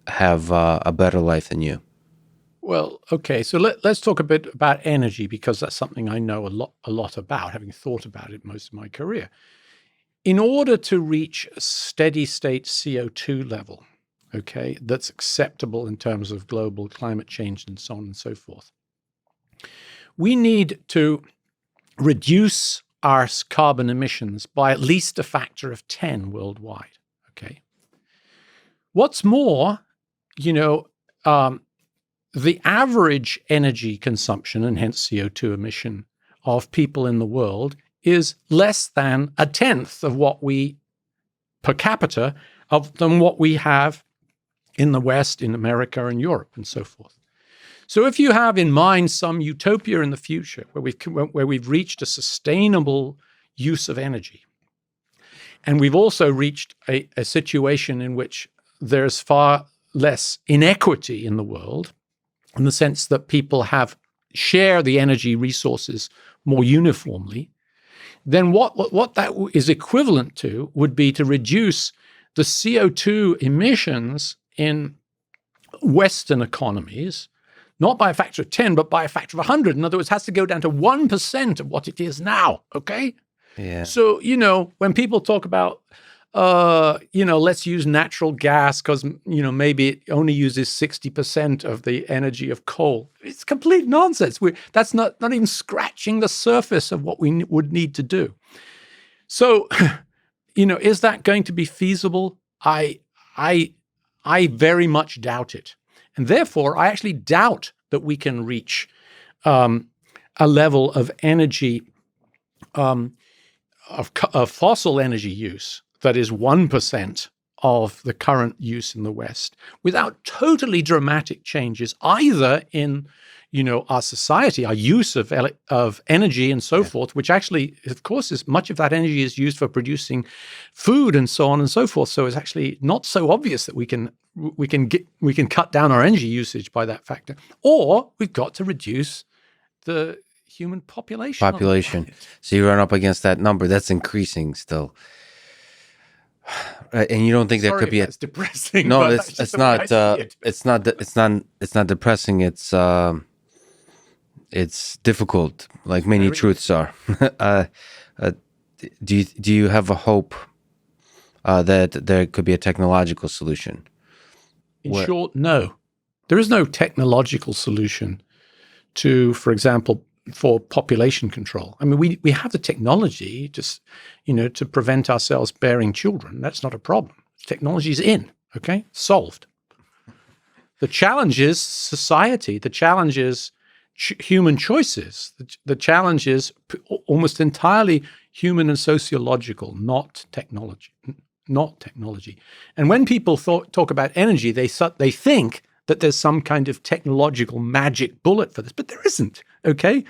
have a better life than you? Well, okay, so let's talk a bit about energy, because that's something I know a lot about, having thought about it most of my career. In order to reach a steady state CO2 level, okay, that's acceptable in terms of global climate change and so on and so forth, we need to reduce our carbon emissions by at least a factor of 10 worldwide, okay? What's more, the average energy consumption, and hence CO2 emission, of people in the world is less than a tenth of what we, per capita, than what we have in the West, in America and Europe and so forth. So if you have in mind some utopia in the future where we've reached a sustainable use of energy, and we've also reached a situation in which there's far less inequity in the world, in the sense that people share the energy resources more uniformly, then what that is equivalent to would be to reduce the CO2 emissions in Western economies, not by a factor of 10, but by a factor of 100. In other words, it has to go down to 1% of what it is now, okay? Yeah. So, when people talk about, let's use natural gas because, maybe it only uses 60% of the energy of coal. It's complete nonsense. That's not even scratching the surface of what we would need to do. So, is that going to be feasible? I very much doubt it. And therefore, I actually doubt that we can reach a level of energy, of fossil energy use that is 1% of the current use in the West, without totally dramatic changes either in, our society, our use of energy and so forth, which actually, of course, is much of that energy is used for producing food and so on and so forth. So it's actually not so obvious that we can cut down our energy usage by that factor, or we've got to reduce the human population. So you run up against that number that's increasing still. And you don't think there could be that's depressing. No, it's not. It's not depressing. It's difficult, like many truths are. Do you have a hope that there could be a technological solution? In short, no. There is no technological solution to, for example, for population control. I mean, we have the technology just, to prevent ourselves bearing children. That's not a problem. Technology is in, okay? Solved. The challenge is society. The challenge is human choices. The challenge is almost entirely human and sociological, not technology. And when people talk about energy, they think that there's some kind of technological magic bullet for this, but there isn't, okay?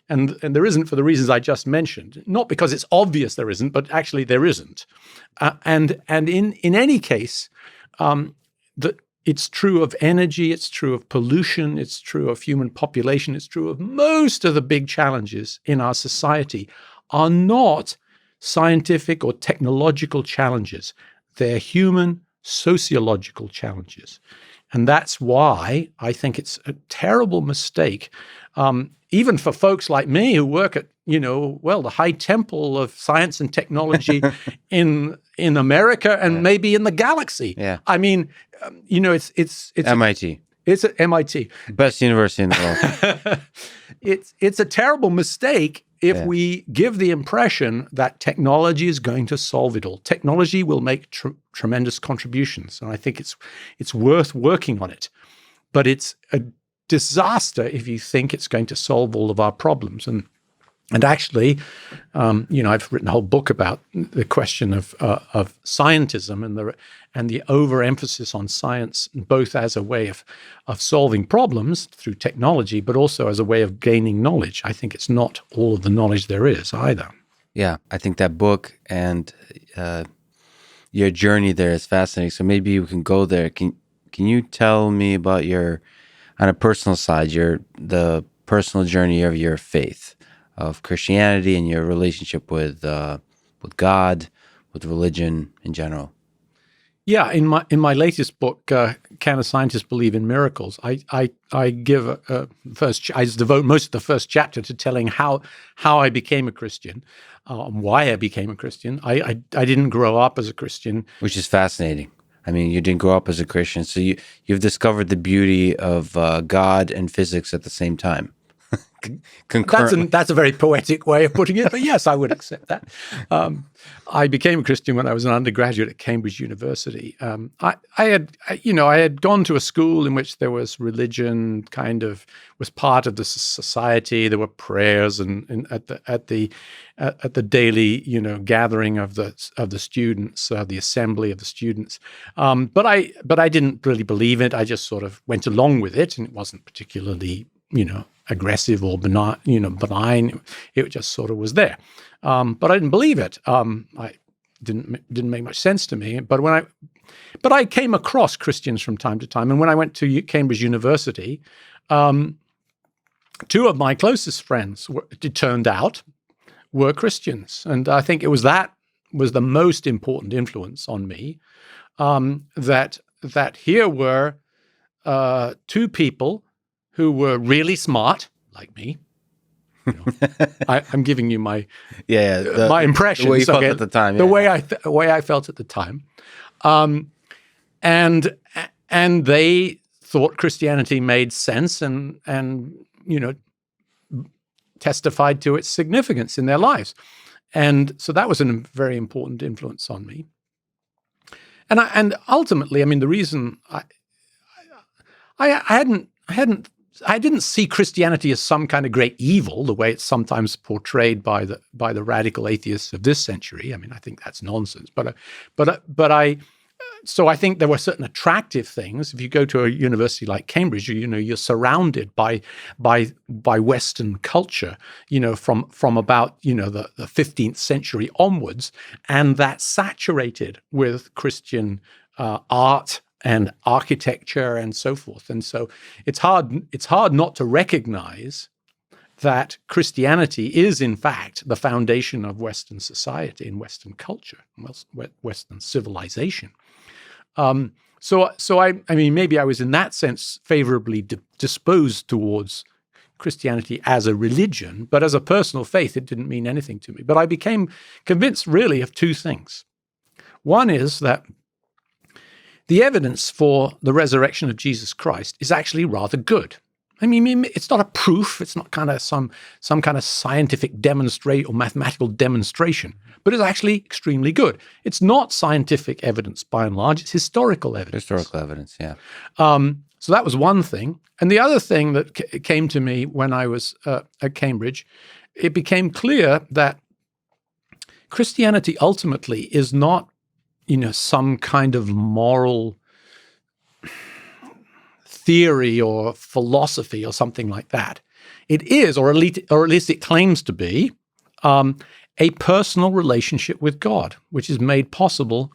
And there isn't for the reasons I just mentioned, not because it's obvious there isn't, but actually there isn't. And in any case, it's true of energy, it's true of pollution, it's true of human population, it's true of most of the big challenges in our society are not scientific or technological challenges. They're human sociological challenges. And that's why I think it's a terrible mistake, even for folks like me who work at, the high temple of science and technology in America and maybe in the galaxy. Yeah. I mean, it's MIT. It's at MIT. Best university in the world. It's a terrible mistake if we give the impression that technology is going to solve it all. Technology will make tremendous contributions, and I think it's worth working on it. But it's a disaster if you think it's going to solve all of our problems. And actually, I've written a whole book about the question of scientism and the overemphasis on science, both as a way of solving problems through technology, but also as a way of gaining knowledge. I think it's not all of the knowledge there is either. Yeah, I think that book and your journey there is fascinating. So maybe we can go there. Can you tell me about on a personal side, the personal journey of your faith, of Christianity, and your relationship with God, with religion in general? Yeah, in my latest book, Can a Scientist Believe in Miracles? I give I devote most of the first chapter to telling how I became a Christian, why I became a Christian. I didn't grow up as a Christian, Which is fascinating. I mean, you didn't grow up as a Christian, so you've discovered the beauty of God and physics at the same time. That's a very poetic way of putting it, but yes, I would accept that. I became a Christian when I was an undergraduate at Cambridge University. I had gone to a school in which there was religion, was part of the society. There were prayers and at the daily gathering of the students, the assembly of the students. But I didn't really believe it. I just sort of went along with it, and it wasn't particularly aggressive or benign. It just sort of was there. But I didn't believe it. I didn't make much sense to me. But I came across Christians from time to time. And when I went to Cambridge University, two of my closest friends, it turned out, were Christians. And I think that was the most important influence on me, that here were two people who were really smart, like me. I'm giving you my my impressions. The way you felt at the time. The way I felt at the time. And they thought Christianity made sense and testified to its significance in their lives. And so that was a very important influence on me. And ultimately, I mean, the reason I didn't see Christianity as some kind of great evil, the way it's sometimes portrayed by the radical atheists of this century. I mean, I think that's nonsense. So I think there were certain attractive things. If you go to a university like Cambridge, you're surrounded by Western culture, from about the 15th century onwards, and that's saturated with Christian art and architecture and so forth. And so it's hard not to recognize that Christianity is, in fact, the foundation of Western society and Western culture, Western civilization. So I mean, maybe I was in that sense favorably disposed towards Christianity as a religion, but as a personal faith, it didn't mean anything to me. But I became convinced really of two things. One is that the evidence for the resurrection of Jesus Christ is actually rather good. I mean, it's not a proof. It's not kind of some kind of scientific demonstrate or mathematical demonstration, but it's actually extremely good. It's not scientific evidence by and large. It's historical evidence. Historical evidence, yeah. So that was one thing. And the other thing that came to me when I was at Cambridge, it became clear that Christianity ultimately is not some kind of moral theory or philosophy or something like that. It is, or at least it claims to be, a personal relationship with God, which is made possible,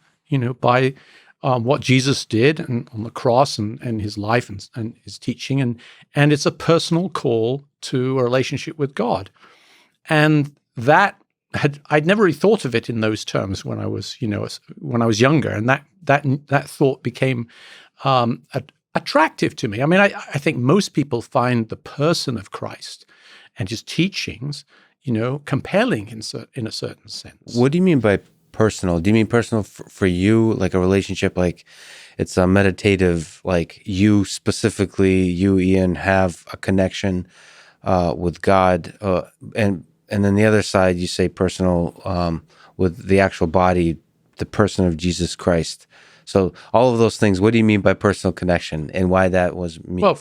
by what Jesus did on the cross and his life and his teaching, and it's a personal call to a relationship with God, and that. I'd never really thought of it in those terms when I was, when I was younger, and that thought became attractive to me. I mean, I think most people find the person of Christ and his teachings, compelling in a certain sense. What do you mean by personal? Do you mean personal for you, like a relationship, like it's a meditative, like you specifically, you, Ian, have a connection with God, and then the other side, you say personal with the actual body, the person of Jesus Christ. So all of those things, what do you mean by personal connection, and why that was me? Well,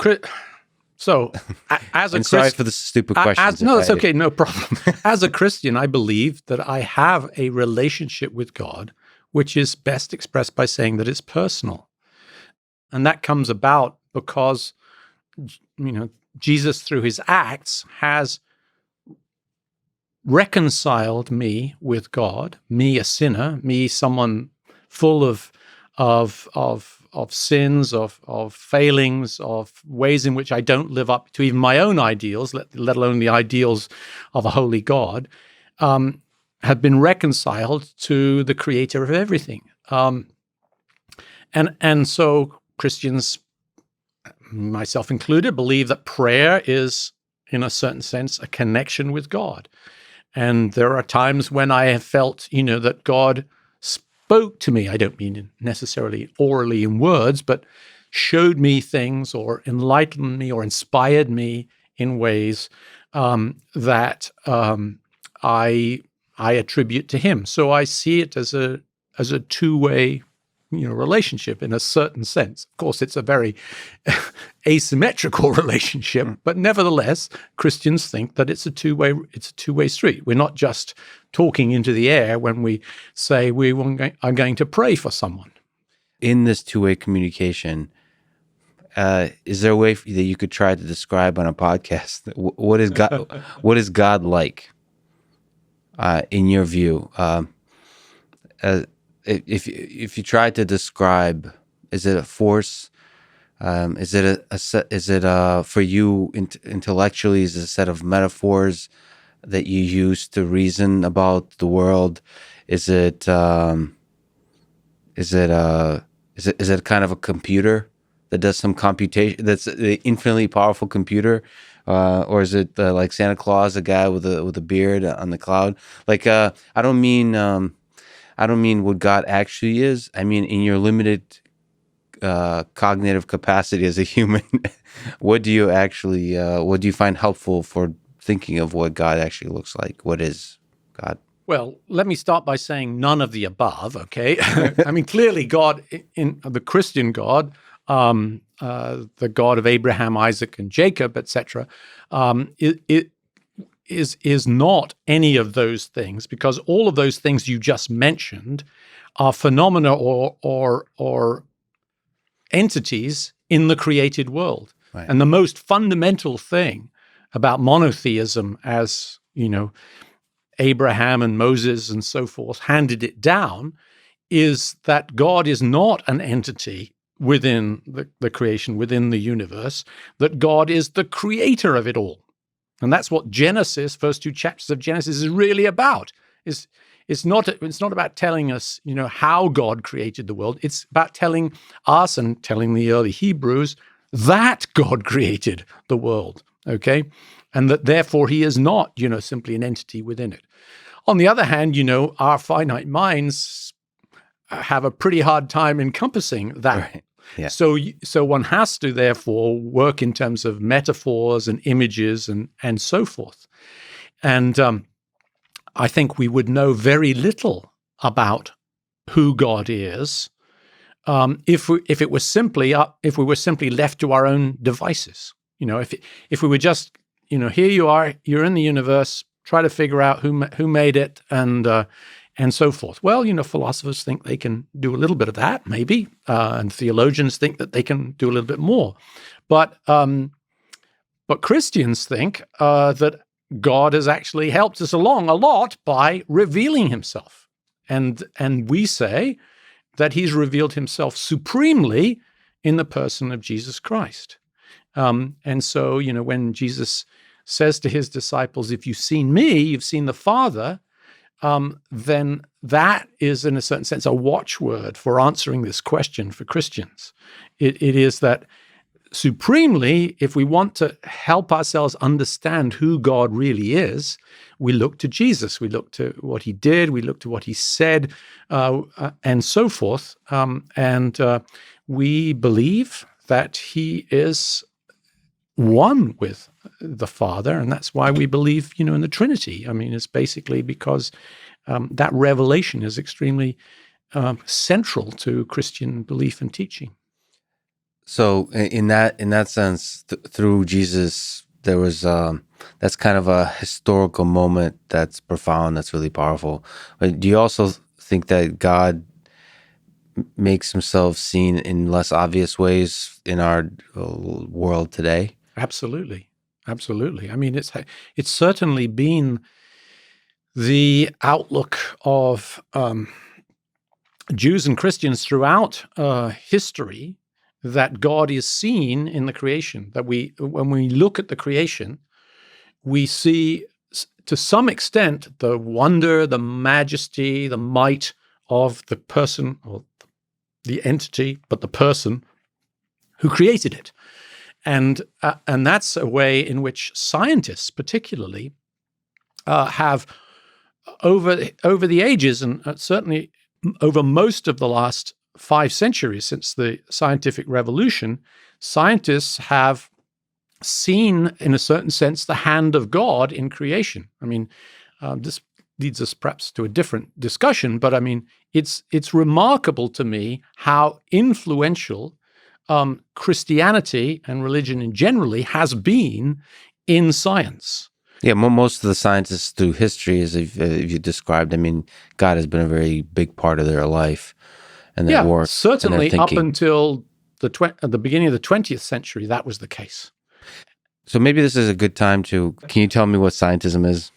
so as a and sorry for the stupid questions. No, it's okay, no problem. As a Christian, I believe that I have a relationship with God, which is best expressed by saying that it's personal. And that comes about because, Jesus, through his acts, has reconciled me with God, me, a sinner, me, someone full of sins, of failings, of ways in which I don't live up to even my own ideals, let alone the ideals of a holy God, have been reconciled to the creator of everything. And so Christians, myself included, believe that prayer is, in a certain sense, a connection with God. And there are times when I have felt, that God spoke to me. I don't mean necessarily orally in words, but showed me things or enlightened me or inspired me in ways that I attribute to him. So I see it as a two-way relationship in a certain sense. Of course, it's a very asymmetrical relationship, but nevertheless, Christians think that it's a two-way street. We're not just talking into the air when we say we are going to pray for someone. In this two-way communication, is there a way that you could try to describe on a podcast what is God? What is God like, in your view? If you try to describe, is it a force? Is it for you intellectually? Is it a set of metaphors that you use to reason about the world? Is it kind of a computer that does some computation? That's an infinitely powerful computer, or is it like Santa Claus, a guy with a beard on the cloud? Like I don't mean what God actually is. I mean, in your limited cognitive capacity as a human, what do you find helpful for thinking of what God actually looks like? What is God? Well, let me start by saying none of the above, okay? I mean, clearly God, in the Christian God, the God of Abraham, Isaac, and Jacob, etc., it is not any of those things, because all of those things you just mentioned are phenomena or entities in the created world. Right. And the most fundamental thing about monotheism, as Abraham and Moses and so forth handed it down, is that God is not an entity within the creation, within the universe, that God is the creator of it all. And that's what Genesis, first two chapters of Genesis, is really about. It's not about telling us, how God created the world. It's about telling us and telling the early Hebrews that God created the world, okay? And that therefore he is not, simply an entity within it. On the other hand, our finite minds have a pretty hard time encompassing that. Right. Yeah. So one has to therefore work in terms of metaphors and images and so forth. And I think we would know very little about who God is if we were simply left to our own devices. If we were just, here you are, you're in the universe, try to figure out who made it and so forth. Well, philosophers think they can do a little bit of that, maybe, and theologians think that they can do a little bit more. But Christians think that God has actually helped us along a lot by revealing himself. And we say that he's revealed himself supremely in the person of Jesus Christ. And so, when Jesus says to his disciples, if you've seen me, you've seen the Father, then that is, in a certain sense, a watchword for answering this question for Christians. It is that supremely, if we want to help ourselves understand who God really is, we look to Jesus. We look to what he did. We look to what he said, and so forth. And we believe that he is one with the Father, and that's why we believe, in the Trinity. I mean, it's basically because that revelation is extremely central to Christian belief and teaching. So in that sense, through Jesus, there was that's kind of a historical moment that's profound, that's really powerful. But do you also think that God makes himself seen in less obvious ways in our world today? Absolutely. I mean, it's certainly been the outlook of Jews and Christians throughout history that God is seen in the creation. That when we look at the creation, we see to some extent the wonder, the majesty, the might of the person or the entity, but the person who created it. And that's a way in which scientists, particularly, have over the ages, and certainly over most of the last 5 centuries since the scientific revolution, scientists have seen, in a certain sense, the hand of God in creation. I mean, this leads us perhaps to a different discussion, but I mean, it's remarkable to me how influential Christianity and religion in generally has been in science. Yeah, most of the scientists through history, as you described, I mean, God has been a very big part of their life and their work. Certainly up until the beginning of the 20th century, that was the case. So maybe this is a good time can you tell me what scientism is?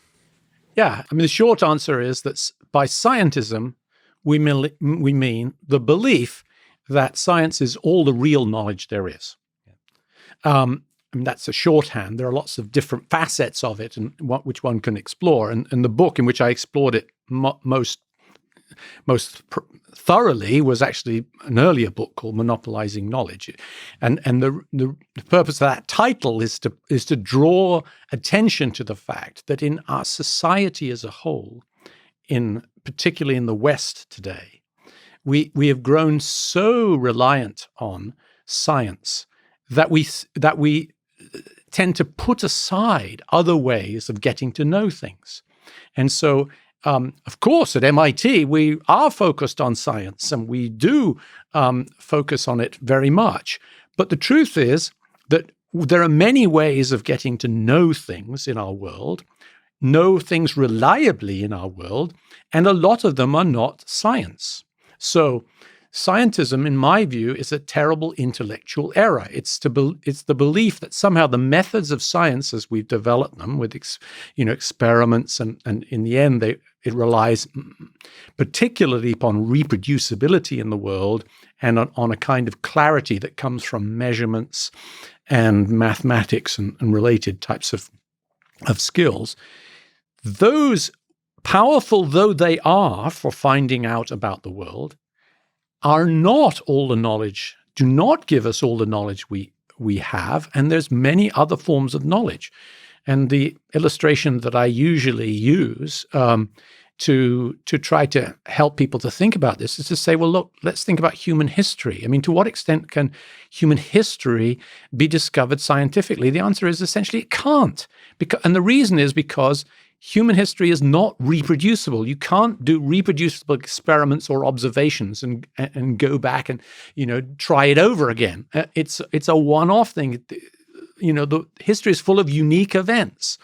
Yeah, I mean, the short answer is that by scientism, we mean the belief that science is all the real knowledge there is. And that's a shorthand. There are lots of different facets of it, and which one can explore. And the book in which I explored it most thoroughly was actually an earlier book called Monopolizing Knowledge. And the purpose of that title is to draw attention to the fact that in our society as a whole, particularly in the West today, we have grown so reliant on science that we tend to put aside other ways of getting to know things. And so, of course, at MIT, we are focused on science, and we do focus on it very much. But the truth is that there are many ways of getting to know things in our world, know things reliably in our world, and a lot of them are not science. So scientism, in my view, is a terrible intellectual error. It's the belief that somehow the methods of science, as we've developed them with experiments, and in the end, it relies particularly upon reproducibility in the world and on a kind of clarity that comes from measurements and mathematics and related types of skills. Those, powerful though they are for finding out about the world, are not all the knowledge, do not give us all the knowledge we have, and there's many other forms of knowledge. And the illustration that I usually use to try to help people to think about this is to say, well, look, let's think about human history. I mean, to what extent can human history be discovered scientifically? The answer is essentially it can't. And the reason is because human history is not reproducible. You can't do reproducible experiments or observations and go back and try it over again. It's a one-off thing. The history is full of unique events,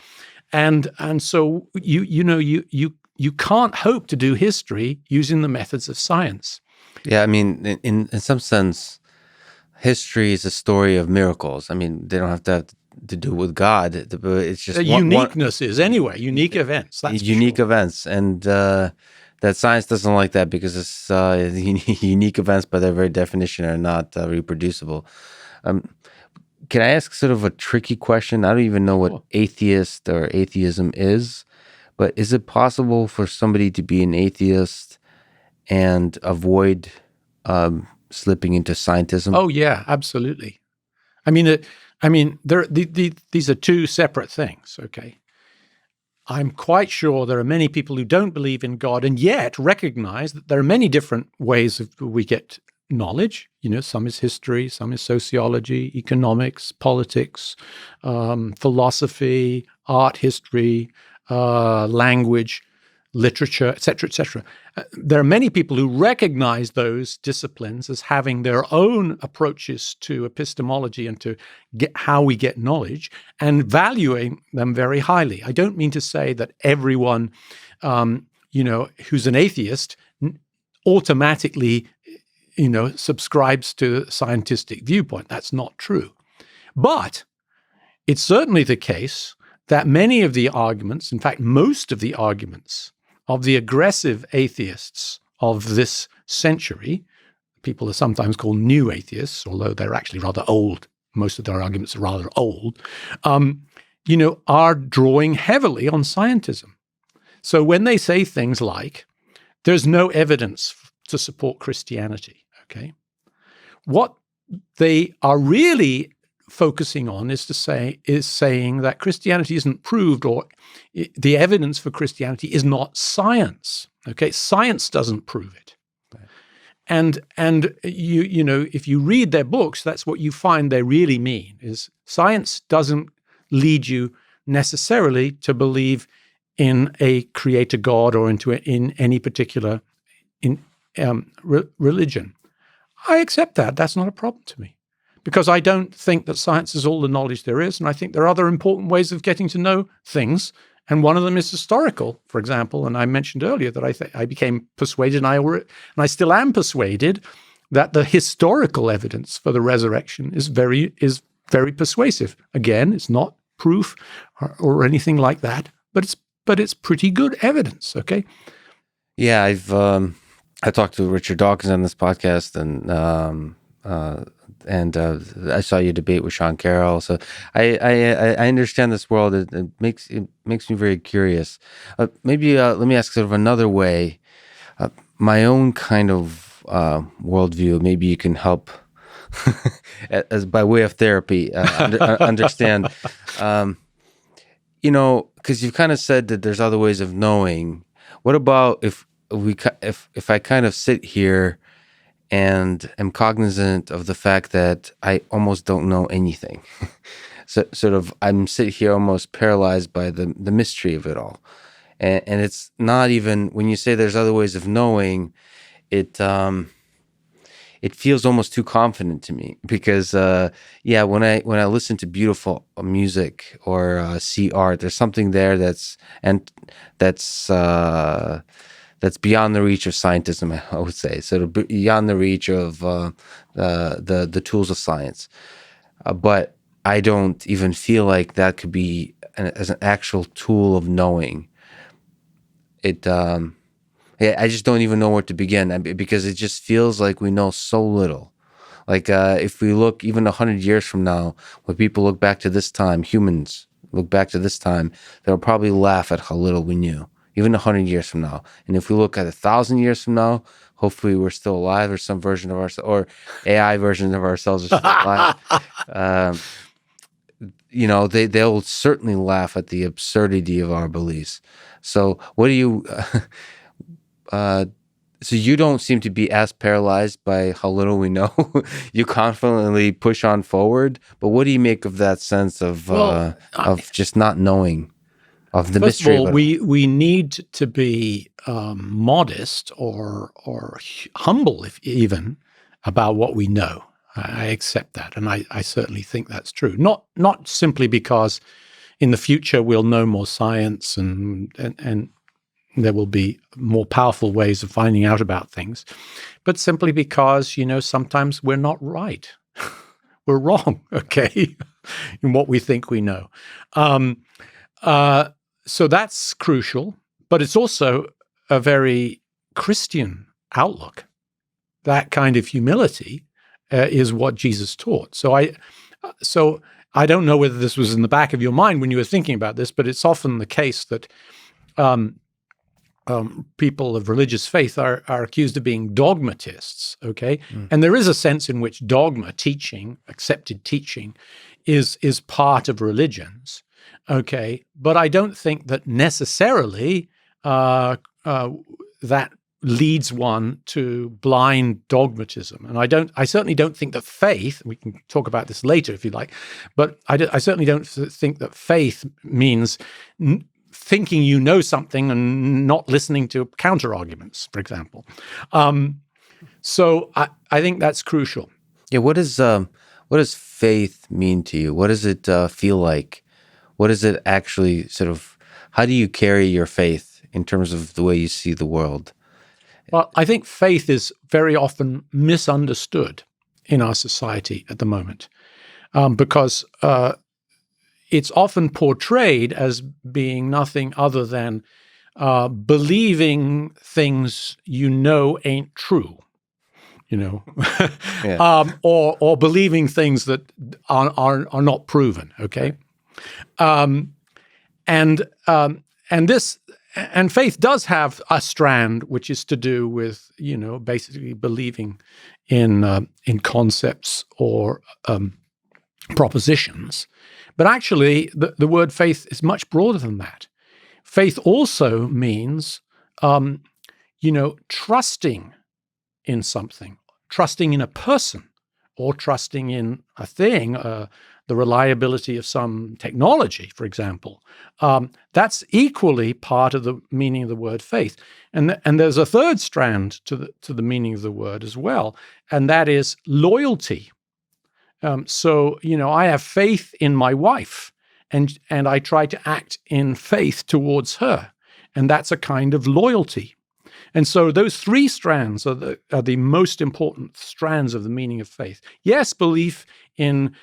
and so you can't hope to do history using the methods of science. Yeah, I mean, in some sense, history is a story of miracles. I mean, they don't have to do with God. It's just uniqueness is anyway unique events. That's unique events, and that science doesn't like that because it's unique events by their very definition are not reproducible. Can I ask sort of a tricky question? I don't even know what atheist or atheism is, but is it possible for somebody to be an atheist and avoid slipping into scientism? Oh yeah, absolutely. These are two separate things, okay? I'm quite sure there are many people who don't believe in God and yet recognize that there are many different ways we get knowledge. Some is history, some is sociology, economics, politics, philosophy, art history, language, literature, etc., etc. There are many people who recognize those disciplines as having their own approaches to epistemology and to how we get knowledge, and valuing them very highly. I don't mean to say that everyone, who's an atheist automatically, subscribes to the scientific viewpoint. That's not true. But it's certainly the case that many of the arguments, in fact, most of the arguments of the aggressive atheists of this century, people are sometimes called new atheists, although they're actually rather old. Most of their arguments are rather old, are drawing heavily on scientism. So when they say things like, there's no evidence to support Christianity, okay, what they are really focusing on is saying that Christianity isn't proved, or the evidence for Christianity is not science. Okay, science doesn't prove it. Right. And if you read their books, that's what you find they really mean is science doesn't lead you necessarily to believe in a creator God or in any particular religion. I accept that. That's not a problem to me. Because I don't think that science is all the knowledge there is, and I think there are other important ways of getting to know things, and one of them is historical, for example. And I mentioned earlier that I became persuaded, and I still am persuaded, that the historical evidence for the resurrection is very persuasive. Again, it's not proof or anything like that, but it's pretty good evidence. Okay. Yeah, I talked to Richard Dawkins on this podcast, and I saw you debate with Sean Carroll. So I understand this world. It makes me very curious. Maybe let me ask sort of another way. My own kind of worldview. Maybe you can help, as by way of therapy, understand. Because you've kind of said that there's other ways of knowing. What about if I kind of sit here and am cognizant of the fact that I almost don't know anything? So sort of I'm sitting here almost paralyzed by the mystery of it all. And it's not even, when you say there's other ways of knowing, it feels almost too confident to me, because when I listen to beautiful music or see art, there's something there that's beyond the reach of scientism, I would say. So beyond the reach of the tools of science. But I don't even feel like that could be as an actual tool of knowing. I just don't even know where to begin, because it just feels like we know so little. Like if we look even 100 years from now, when people look back to this time, humans look back to this time, they'll probably laugh at how little we knew. Even 100 years from now. And if we look at 1,000 years from now, hopefully we're still alive, or some version of ourselves, or AI versions of ourselves are still alive. They'll certainly laugh at the absurdity of our beliefs. So what do you, so you don't seem to be as paralyzed by how little we know. You confidently push on forward. But what do you make of that sense of just not knowing? Of the First mystery of all, we need to be modest or humble, if even, about what we know. I accept that, and I certainly think that's true. Not simply because in the future we'll know more science and there will be more powerful ways of finding out about things, but simply because sometimes we're not right. We're wrong, okay, in what we think we know. So that's crucial, but it's also a very Christian outlook. That kind of humility is what Jesus taught. So I don't know whether this was in the back of your mind when you were thinking about this, but it's often the case that people of religious faith are accused of being dogmatists, okay? And there is a sense in which dogma, teaching, accepted teaching, is part of religions, okay? But I don't think that necessarily that leads one to blind dogmatism. And I certainly don't think that faith, we can talk about this later if you like, but I certainly don't think that faith means thinking you know something and not listening to counter arguments, for example. So I think that's crucial. Yeah. What does faith mean to you? What does it feel like? What is it actually how do you carry your faith in terms of the way you see the world? Well, I think faith is very often misunderstood in our society at the moment, because it's often portrayed as being nothing other than believing things you know ain't true, Yeah. or believing things that are not proven. Okay, and faith does have a strand which is to do with basically believing in concepts or propositions. But actually, the word faith is much broader than that. Faith also means, trusting in something, trusting in a person, or trusting in a thing, the reliability of some technology, for example. That's equally part of the meaning of the word faith. And there's a third strand to the meaning of the word as well, and that is loyalty. So I have faith in my wife, and I try to act in faith towards her, and that's a kind of loyalty. And so those three strands are the most important strands of the meaning of faith. Yes, belief in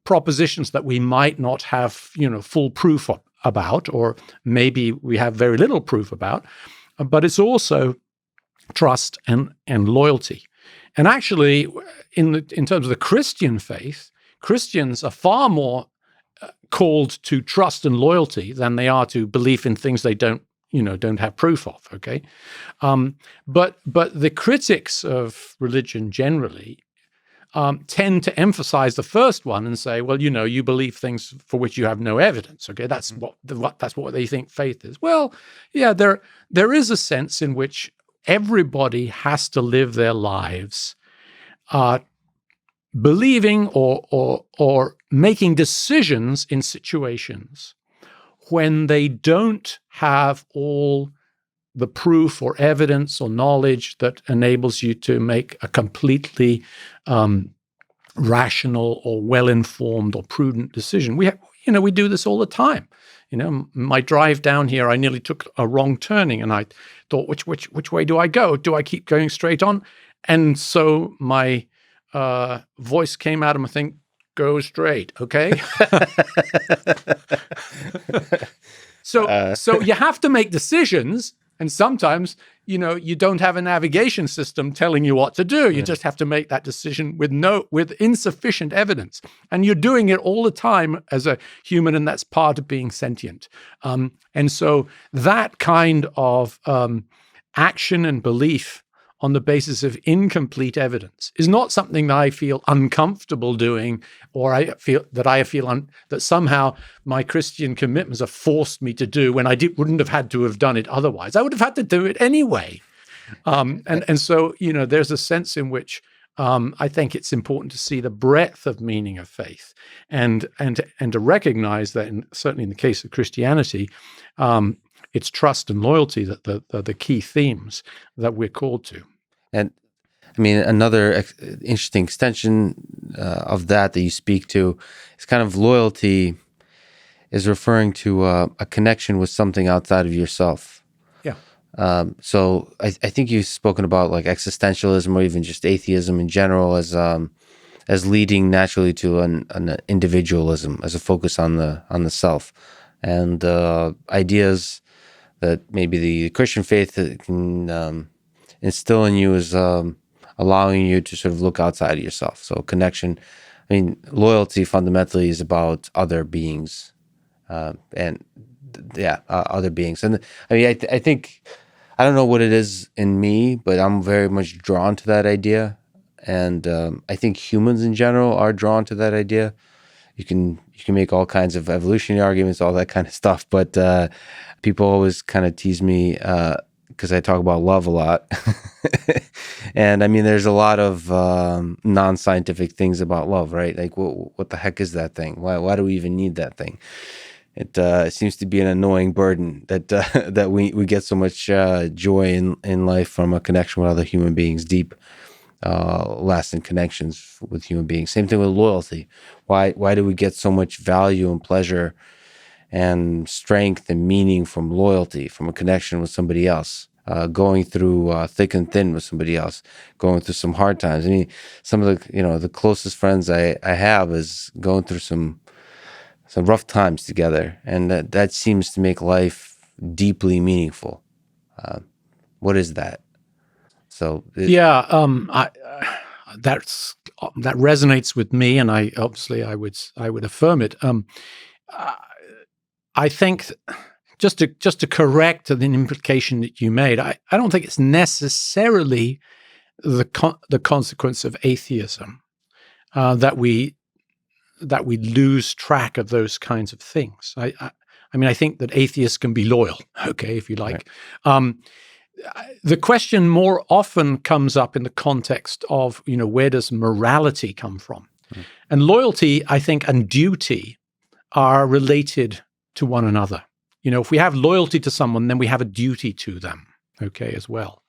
propositions that we might not have full proof about, or maybe we have very little proof about, but it's also trust and loyalty. And actually, in terms of the Christian faith, Christians are far more called to trust and loyalty than they are to belief in things they don't have proof of. Okay, but the critics of religion generally tend to emphasize the first one and say, well, you believe things for which you have no evidence. Okay, that's what they think faith is. Well, yeah, there is a sense in which everybody has to live their lives believing or making decisions in situations when they don't have all the proof or evidence or knowledge that enables you to make a completely rational or well-informed or prudent decision. We do this all the time. My drive down here, I nearly took a wrong turning, and I thought, which way do I go? Do I keep going straight on? And so my voice came out of my thing, go straight, okay? So you have to make decisions, and sometimes, you don't have a navigation system telling you what to do. You just have to make that decision with insufficient evidence. And you're doing it all the time as a human, and that's part of being sentient. And so that kind of action and belief on the basis of incomplete evidence is not something that I feel uncomfortable doing, or that somehow my Christian commitments have forced me to do when I wouldn't have done it otherwise. I would have had to do it anyway. And so, there's a sense in which I think it's important to see the breadth of meaning of faith and to recognize that, certainly in the case of Christianity, it's trust and loyalty that the key themes that we're called to. And I mean, another interesting extension of that you speak to is kind of loyalty is referring to a connection with something outside of yourself. Yeah. So I think you've spoken about like existentialism or even just atheism in general as leading naturally to an individualism, as a focus on the self, and ideas that maybe the Christian faith can instill in you is allowing you to sort of look outside of yourself. So connection, loyalty fundamentally is about other beings, and other beings. And I mean, I think I don't know what it is in me, but I'm very much drawn to that idea, and I think humans in general are drawn to that idea. You can make all kinds of evolutionary arguments, all that kind of stuff, but people always kind of tease me because I talk about love a lot. And I mean, there's a lot of non-scientific things about love, right? Like, what the heck is that thing? Why do we even need that thing? It seems to be an annoying burden that that we get so much joy in life from a connection with other human beings, deep, lasting connections with human beings. Same thing with loyalty. Why do we get so much value and pleasure and strength and meaning from loyalty, from a connection with somebody else? Going through thick and thin with somebody else, going through some hard times. I mean, some of the closest friends I have is going through some rough times together, and that seems to make life deeply meaningful. What is that? So that resonates with me, and I would affirm it. I think just to correct an implication that you made, I don't think it's necessarily the consequence of atheism that we lose track of those kinds of things. I mean, I think that atheists can be loyal, okay, if you like. Right. The question more often comes up in the context of, where does morality come from? Mm. And loyalty, I think, and duty are related to one another. If we have loyalty to someone, then we have a duty to them, okay, as well.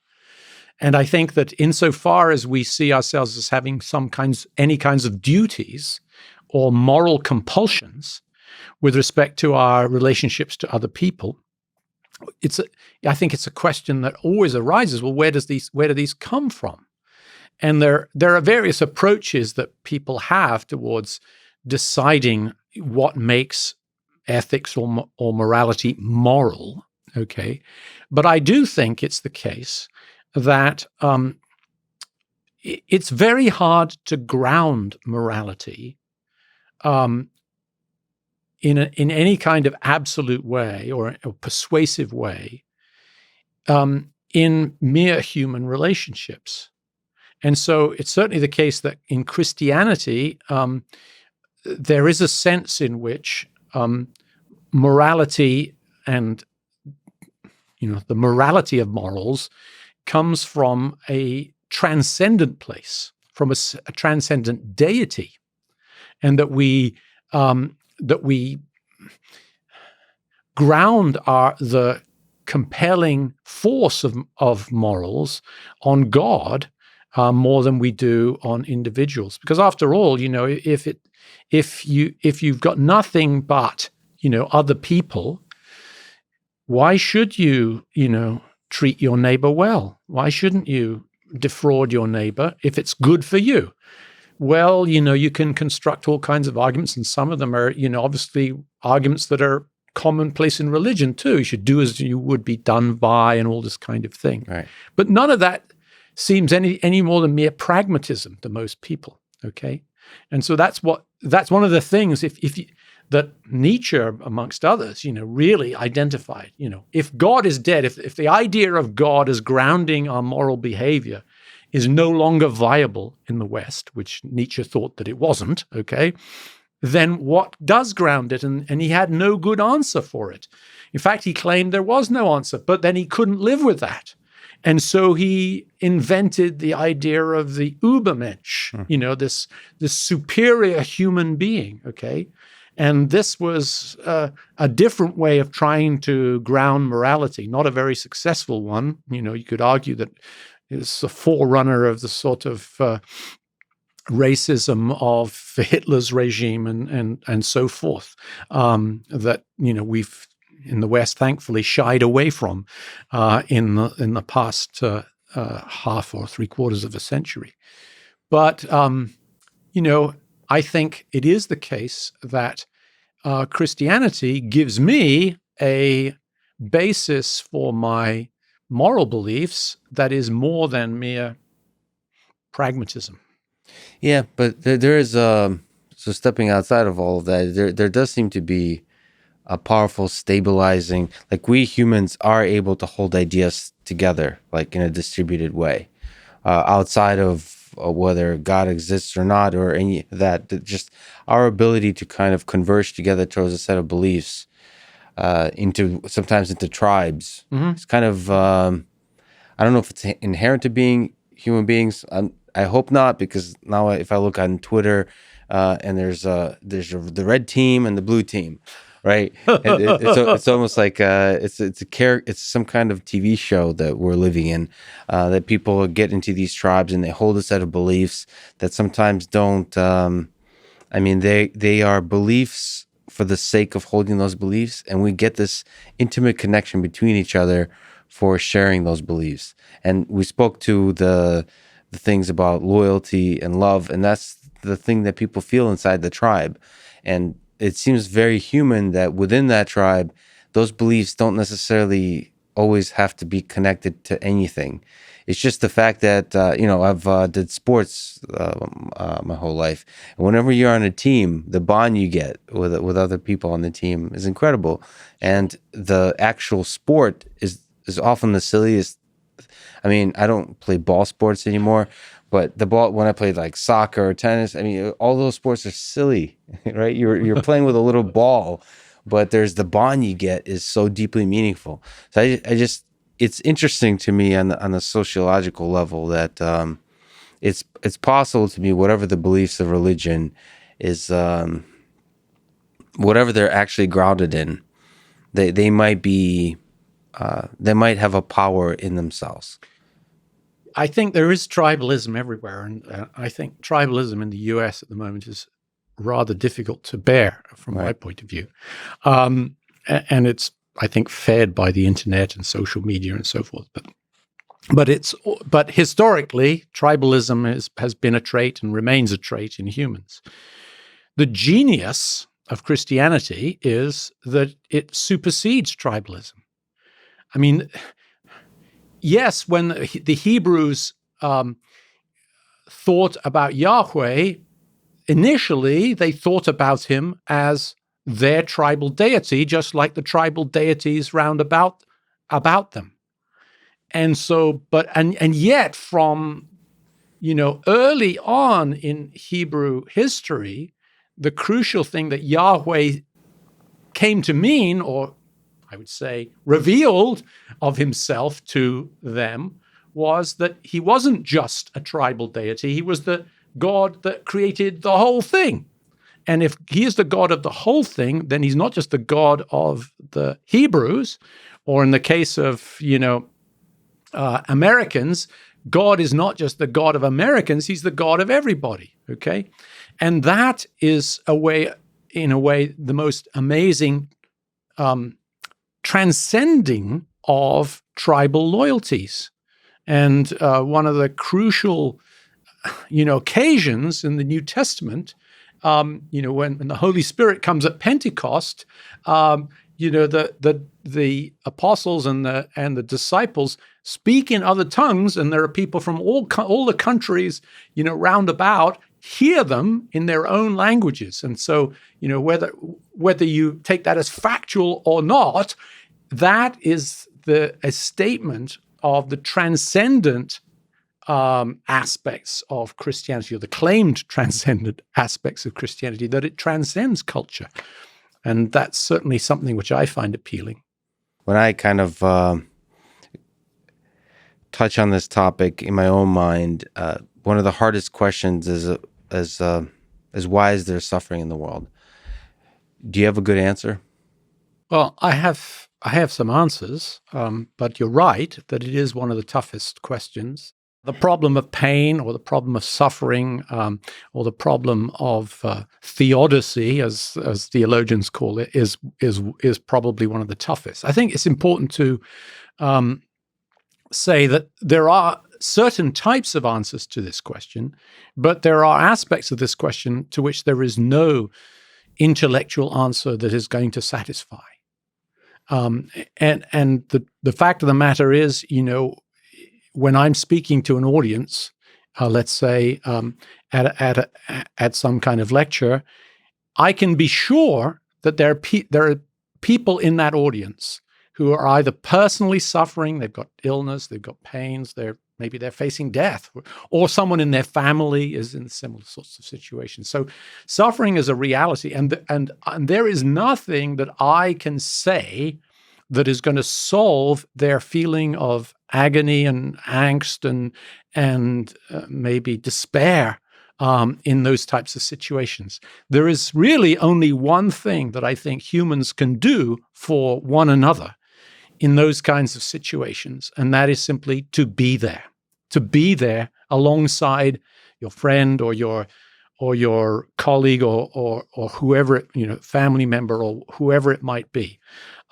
And I think that insofar as we see ourselves as having any kinds of duties or moral compulsions with respect to our relationships to other people, I think it's a question that always arises. Well, where do these come from? And there are various approaches that people have towards deciding what makes ethics or morality moral. Okay, but I do think it's the case that it's very hard to ground morality in any kind of absolute way or persuasive way in mere human relationships. And so it's certainly the case that in Christianity, there is a sense in which morality and the morality of morals comes from a transcendent place, from a transcendent deity, and that we ground the compelling force of morals on God more than we do on individuals. Because after all, if you've got nothing but other people, why should you treat your neighbor well? Why shouldn't you defraud your neighbor if it's good for you? Well, you can construct all kinds of arguments, and some of them are, obviously arguments that are commonplace in religion too. You should do as you would be done by, and all this kind of thing. Right. But none of that seems any more than mere pragmatism to most people. Okay, and so that's one of the things that Nietzsche, amongst others, really identified. If God is dead, if the idea of God as grounding our moral behavior is no longer viable in the West, which Nietzsche thought that it wasn't, okay, then what does ground it? And he had no good answer for it. In fact, he claimed there was no answer, but then he couldn't live with that. And so he invented the idea of the Übermensch, this superior human being, okay? And this was a different way of trying to ground morality, not a very successful one. You could argue that it's a forerunner of the sort of racism of Hitler's regime and so forth that we've in the West thankfully shied away from in the past half or 3/4 of a century. But I think it is the case that Christianity gives me a basis for my moral beliefs that is more than mere pragmatism. Yeah, but there is so stepping outside of all of that, there does seem to be a powerful stabilizing, like we humans are able to hold ideas together, like in a distributed way, outside of whether God exists or not, or any of that. Just our ability to kind of converge together towards a set of beliefs, sometimes into tribes. It's kind of, I don't know if it's inherent to being human beings. I hope not, because now if I look on Twitter, and there's the red team and the blue team, right? It's almost like it's some kind of TV show that we're living in, that people get into these tribes and they hold a set of beliefs that sometimes don't. I mean, they are beliefs for the sake of holding those beliefs, and we get this intimate connection between each other for sharing those beliefs. And we spoke to the things about loyalty and love, and that's the thing that people feel inside the tribe. And it seems very human that within that tribe, those beliefs don't necessarily always have to be connected to anything. It's just the fact that I've did sports my whole life, and whenever you're on a team, the bond you get with other people on the team is incredible. And the actual sport is often the silliest. I mean, I don't play ball sports anymore, but when I played like soccer or tennis, I mean, all those sports are silly, right? You're playing with a little ball, but there's the bond you get is so deeply meaningful. So it's interesting to me on the sociological level that it's possible to me, whatever the beliefs of religion is, whatever they're actually grounded in, they might be. They might have a power in themselves. I think there is tribalism everywhere, and I think tribalism in the US at the moment is rather difficult to bear from my point of view. And it's, I think, fed by the internet and social media and so forth. But historically, tribalism has been a trait and remains a trait in humans. The genius of Christianity is that it supersedes tribalism. I mean, yes, when the Hebrews thought about Yahweh, initially they thought about him as their tribal deity, just like the tribal deities round about them. And so, and yet from, early on in Hebrew history, the crucial thing that Yahweh came to mean, or I would say revealed of himself to them, was that he wasn't just a tribal deity. He was the God that created the whole thing. And if he is the God of the whole thing, then he's not just the God of the Hebrews, or in the case of, Americans, God is not just the God of Americans, he's the God of everybody, okay? And that is in a way, the most amazing transcending of tribal loyalties. And one of the crucial, occasions in the New Testament, when the Holy Spirit comes at Pentecost, the apostles and the disciples speak in other tongues, and there are people from all the countries, round about, hear them in their own languages. And so, whether you take that as factual or not, that is a statement of the transcendent aspects of Christianity, or the claimed transcendent aspects of Christianity, that it transcends culture. And that's certainly something which I find appealing. When I kind of touch on this topic in my own mind, one of the hardest questions is why is there suffering in the world? Do you have a good answer? Well, I have some answers, but you're right that it is one of the toughest questions. The problem of pain, or the problem of suffering, or the problem of theodicy, as theologians call it, is probably one of the toughest. I think it's important to say that there are certain types of answers to this question, but there are aspects of this question to which there is no intellectual answer that is going to satisfy. And the fact of the matter is, when I'm speaking to an audience, let's say at some kind of lecture, I can be sure that there are people in that audience who are either personally suffering, they've got illness, they've got pains, maybe they're facing death, or someone in their family is in similar sorts of situations. So suffering is a reality, and there is nothing that I can say that is going to solve their feeling of agony and angst and maybe despair in those types of situations. There is really only one thing that I think humans can do for one another in those kinds of situations, and that is simply to be there alongside your friend or your colleague or whoever, family member or whoever it might be.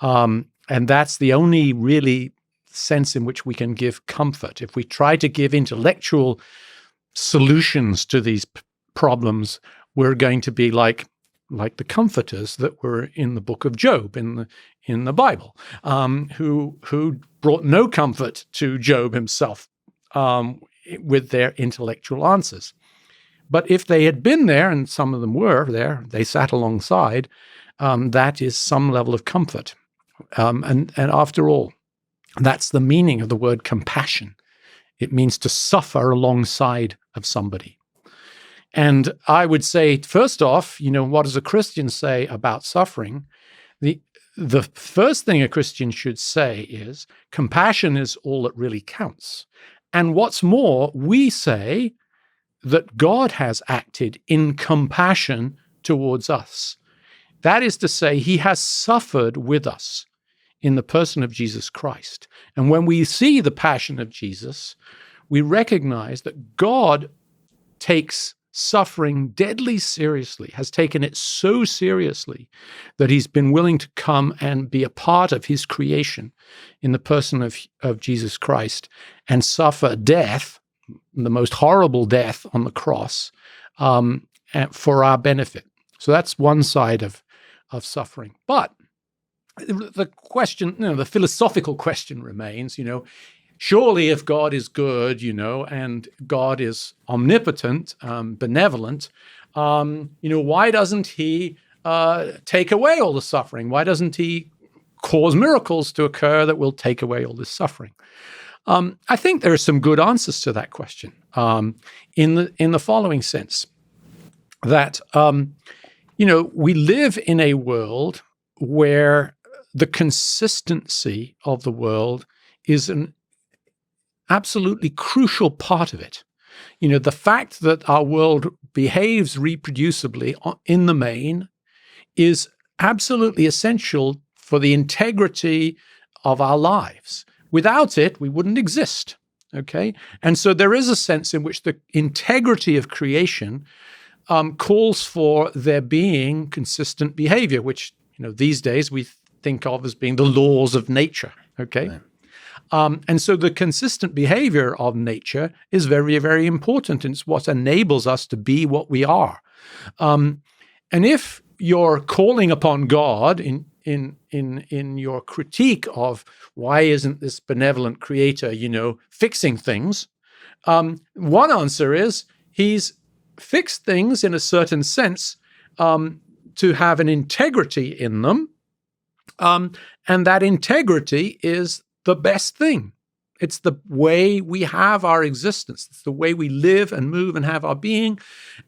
And that's the only really sense in which we can give comfort. If we try to give intellectual solutions to these problems, we're going to be like the comforters that were in the book of Job in the Bible, who brought no comfort to Job himself with their intellectual answers. But if they had been there, and some of them were there, they sat alongside, that is some level of comfort. And after all, that's the meaning of the word compassion. It means to suffer alongside of somebody. And I would say, first off, what does a Christian say about suffering? The first thing a Christian should say is compassion is all that really counts. And what's more, we say that God has acted in compassion towards us. That is to say, he has suffered with us in the person of Jesus Christ. And when we see the passion of Jesus, we recognize that God takes suffering deadly seriously, has taken it so seriously that he's been willing to come and be a part of his creation in the person of Jesus Christ and suffer death, the most horrible death on the cross, for our benefit. So that's one side of suffering. But the question, the philosophical question remains, surely if God is good, and God is omnipotent, benevolent, why doesn't he take away all the suffering? Why doesn't he cause miracles to occur that will take away all this suffering? I think there are some good answers to that question in the following sense, that, we live in a world where the consistency of the world is an absolutely crucial part of it. The fact that our world behaves reproducibly in the main is absolutely essential for the integrity of our lives. Without it, we wouldn't exist, okay? And so there is a sense in which the integrity of creation calls for there being consistent behavior, which, these days we think of as being the laws of nature, okay? Right. And so the consistent behavior of nature is very, very important, and it's what enables us to be what we are. And if you're calling upon God in your critique of why isn't this benevolent creator, fixing things, one answer is he's fixed things in a certain sense to have an integrity in them, and that integrity is the best thing. It's the way we have our existence. It's the way we live and move and have our being.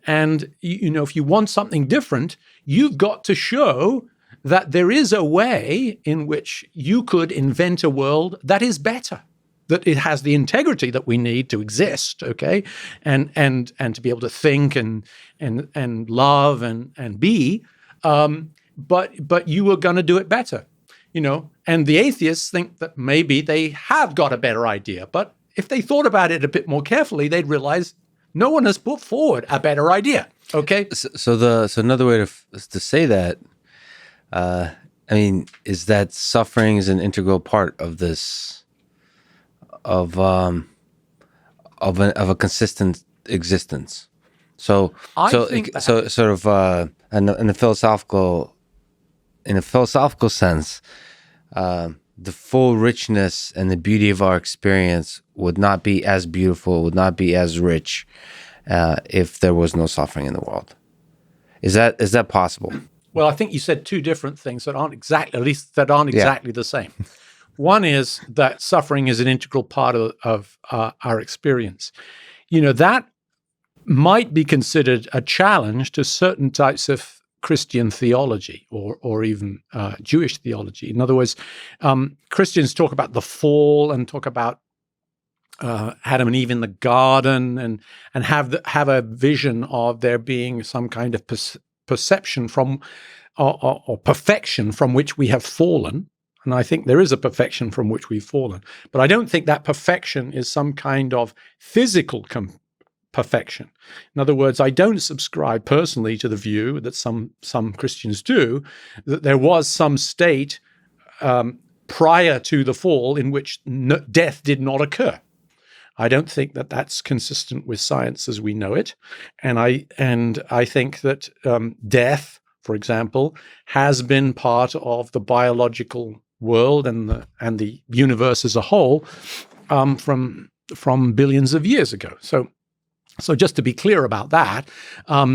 And, if you want something different, you've got to show that there is a way in which you could invent a world that is better, that it has the integrity that we need to exist, okay, and to be able to think and love and be. But you were going to do it better. And the atheists think that maybe they have got a better idea. But if they thought about it a bit more carefully, they'd realize no one has put forward a better idea. Okay. So another way to say that, is that suffering is an integral part of this, of a consistent existence. So sort of in a philosophical sense, the full richness and the beauty of our experience would not be as beautiful, would not be as rich if there was no suffering in the world. Is that possible? Well, I think you said two different things that aren't exactly, at least that aren't exactly the same. One is that suffering is an integral part of our experience. That might be considered a challenge to certain types of Christian theology or even Jewish theology. In other words, Christians talk about the fall and talk about Adam and Eve in the garden and have a vision of there being some kind of perception from or perfection from which we have fallen. And I think there is a perfection from which we've fallen. But I don't think that perfection is some kind of physical perfection. In other words, I don't subscribe personally to the view that some Christians do, that there was some state prior to the fall in which death did not occur. I don't think that that's consistent with science as we know it. And I think that death, for example, has been part of the biological world and the universe as a whole from billions of years ago. So just to be clear about that, I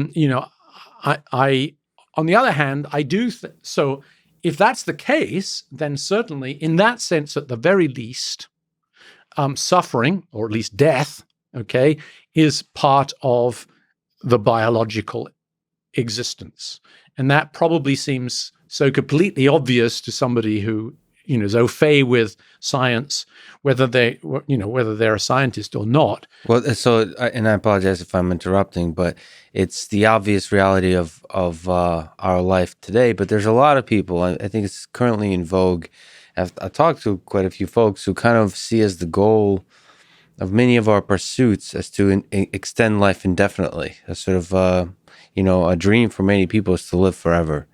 on the other hand, I do so. If that's the case, then certainly, in that sense, at the very least, suffering, or at least death, is part of the biological existence, and that probably seems so completely obvious to somebody who is au fait with science, whether they're a scientist or not. Well, and I apologize if I'm interrupting, but it's the obvious reality of our life today. But there's a lot of people, I think it's currently in vogue. I've talked to quite a few folks who kind of see as the goal of many of our pursuits as to extend life indefinitely. A sort of, a dream for many people is to live forever.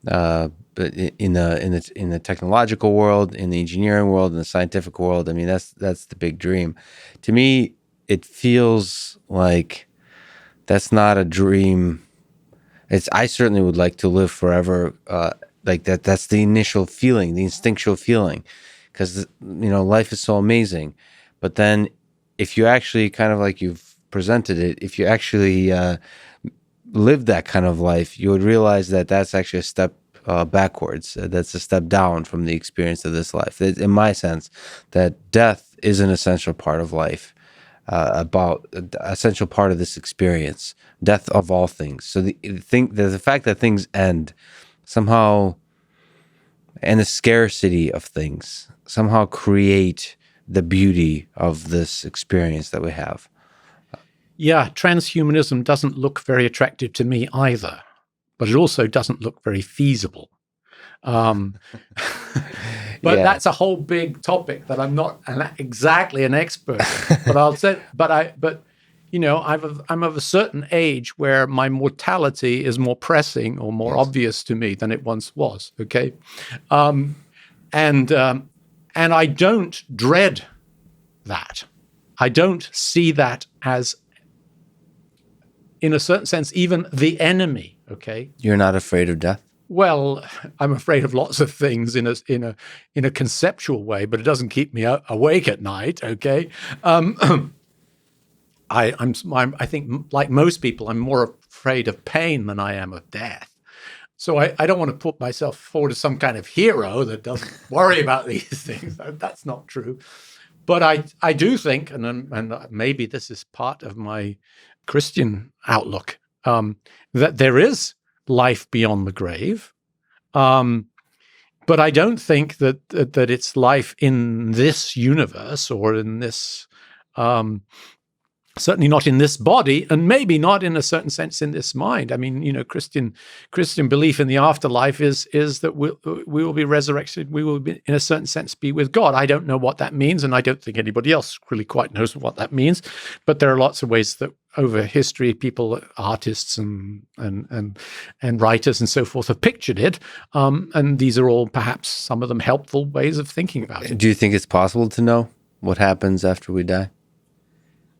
But in the technological world, in the engineering world, in the scientific world, I mean, that's the big dream. To me, it feels like that's not a dream. I certainly would like to live forever. Like that. That's the initial feeling, the instinctual feeling, because life is so amazing. But then, if you actually kind of like you've presented it, if you actually live that kind of life, you would realize that that's actually a step backwards. That's a step down from the experience of this life. In my sense, that death is an essential part of life, about essential part of this experience. Death of all things. So the fact that things end somehow, and the scarcity of things somehow create the beauty of this experience that we have. Yeah, transhumanism doesn't look very attractive to me either, but it also doesn't look very feasible. But that's a whole big topic that I'm not exactly an expert. But I'll say, I'm of a certain age where my mortality is more pressing or more obvious to me than it once was. Okay, and I don't dread that. I don't see that as, in a certain sense, even the enemy. Okay, you're not afraid of death? Well, I'm afraid of lots of things in a conceptual way, but it doesn't keep me awake at night. Okay, I think, like most people, I'm more afraid of pain than I am of death. So I don't want to put myself forward as some kind of hero that doesn't worry about these things. That's not true. But I do think, and maybe this is part of my Christian outlook, that there is life beyond the grave. But I don't think that it's life in this universe or in this, certainly not in this body, and maybe not in a certain sense in this mind. I mean, Christian belief in the afterlife is that we will be resurrected. We will be, in a certain sense, be with God. I don't know what that means, and I don't think anybody else really quite knows what that means. But there are lots of ways that over history, people, artists and writers and so forth, have pictured it. And these are all perhaps some of them helpful ways of thinking about it. Do you think it's possible to know what happens after we die?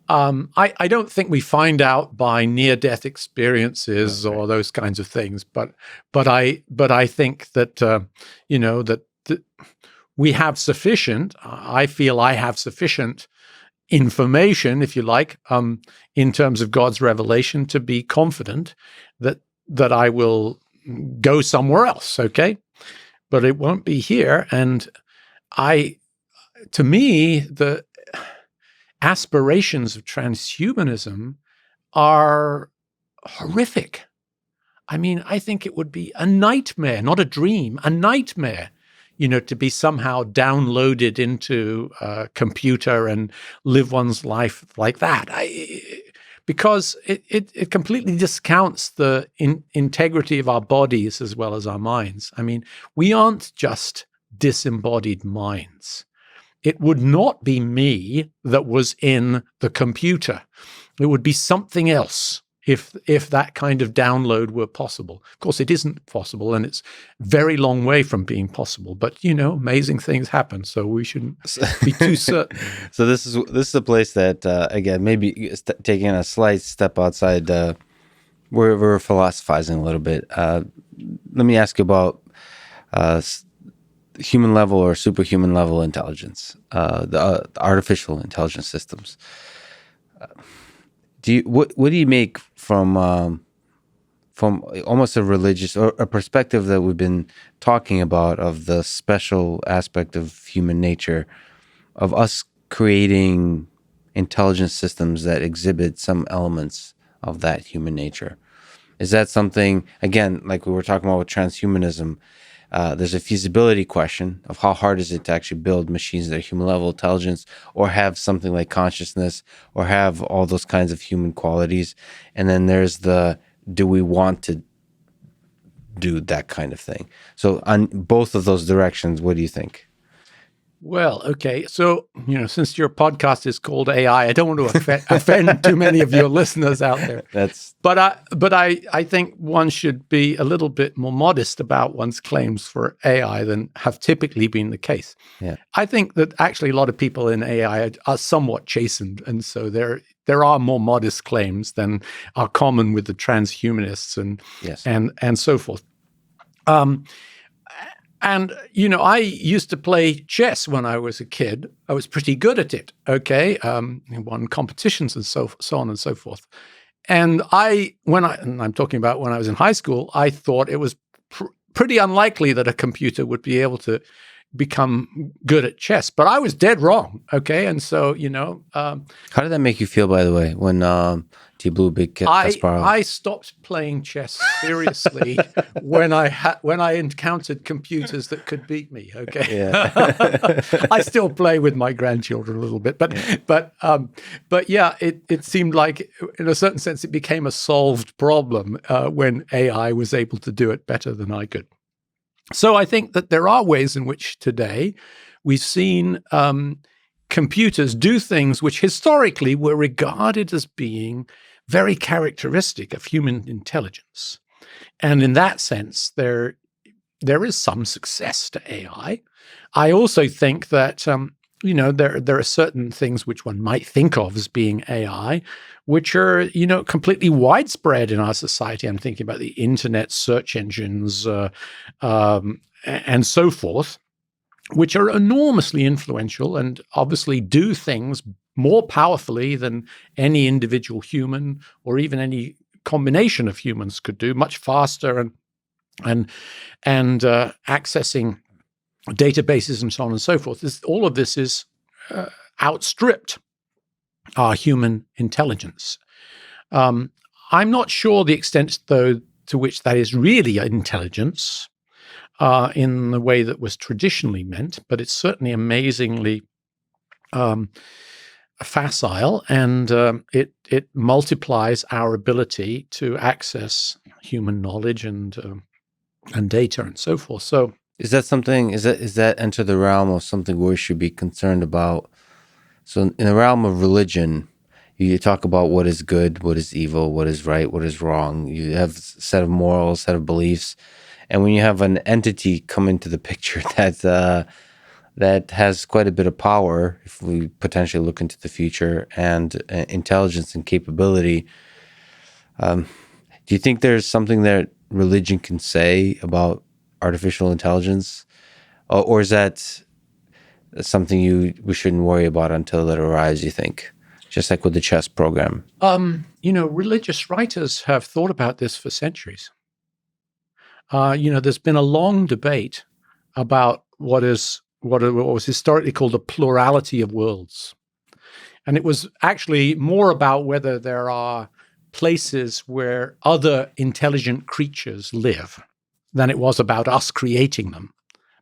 I don't think we find out by near-death experiences or those kinds of things, but I think that that we have sufficient. I feel I have sufficient information, if you like, in terms of God's revelation, to be confident that I will go somewhere else, okay? But it won't be here. And to me, the aspirations of transhumanism are horrific. I mean, I think it would be a nightmare, not a dream, a nightmare, to be somehow downloaded into a computer and live one's life like that. Because it completely discounts the integrity of our bodies as well as our minds. I mean, we aren't just disembodied minds. It would not be me that was in the computer. It would be something else if that kind of download were possible. Of course, it isn't possible, and it's very long way from being possible. But amazing things happen, so we shouldn't be too certain. So this is a place that again, maybe taking a slight step outside. We're philosophizing a little bit. Let me ask you about human level or superhuman level intelligence, the artificial intelligence systems. What do you make from almost a religious or a perspective that we've been talking about of the special aspect of human nature, of us creating intelligence systems that exhibit some elements of that human nature? Is that something, again, like we were talking about with transhumanism, there's a feasibility question of how hard is it to actually build machines that are human level intelligence or have something like consciousness or have all those kinds of human qualities. And then there's do we want to do that kind of thing? So on both of those directions, what do you think? Well, okay. So, since your podcast is called AI, I don't want to offend too many of your listeners out there. But I think one should be a little bit more modest about one's claims for AI than have typically been the case. Yeah. I think that actually a lot of people in AI are somewhat chastened, and so there are more modest claims than are common with the transhumanists and so forth. And, I used to play chess when I was a kid. I was pretty good at it, okay? Won competitions and so on and so forth. And I'm talking about when I was in high school, I thought it was pretty unlikely that a computer would be able to become good at chess. But I was dead wrong, okay? And so, how did that make you feel, by the way, when you blew a big Kasparov? I stopped playing chess seriously when I encountered computers that could beat me. Okay, yeah. I still play with my grandchildren a little bit, but yeah, it seemed like, in a certain sense, it became a solved problem when AI was able to do it better than I could. So I think that there are ways in which today we've seen computers do things which historically were regarded as being very characteristic of human intelligence. And in that sense, there is some success to AI. I also think that there are certain things which one might think of as being AI, which are, completely widespread in our society. I'm thinking about the internet, search engines, and so forth, which are enormously influential and obviously do things more powerfully than any individual human or even any combination of humans could do, much faster and accessing databases and so on and so forth. All of this is outstripped our human intelligence. I'm not sure the extent, though, to which that is really intelligence in the way that was traditionally meant, but it's certainly amazingly facile, and it multiplies our ability to access human knowledge and data and so forth. So, is that enter the realm of something we should be concerned about? So, in the realm of religion, you talk about what is good, what is evil, what is right, what is wrong. You have a set of morals, set of beliefs, and when you have an entity come into the picture that has quite a bit of power, if we potentially look into the future, and intelligence and capability, do you think there's something that religion can say about artificial intelligence, or is that something we shouldn't worry about until it arrives, you think? Just like with the chess program. Religious writers have thought about this for centuries. there's been a long debate about what was historically called a plurality of worlds. And it was actually more about whether there are places where other intelligent creatures live than it was about us creating them.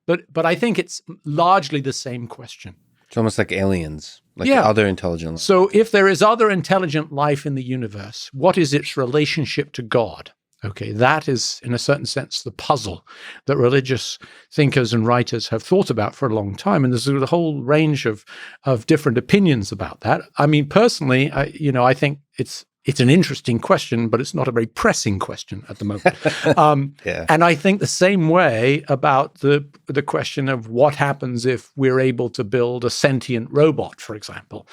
But I think it's largely the same question. It's almost like aliens, like other intelligent life. So if there is other intelligent life in the universe, what is its relationship to God? Okay, that is, in a certain sense, the puzzle that religious thinkers and writers have thought about for a long time. And there's a whole range of different opinions about that. I mean, personally, I think it's an interesting question, but it's not a very pressing question at the moment. And I think the same way about the question of what happens if we're able to build a sentient robot, for example.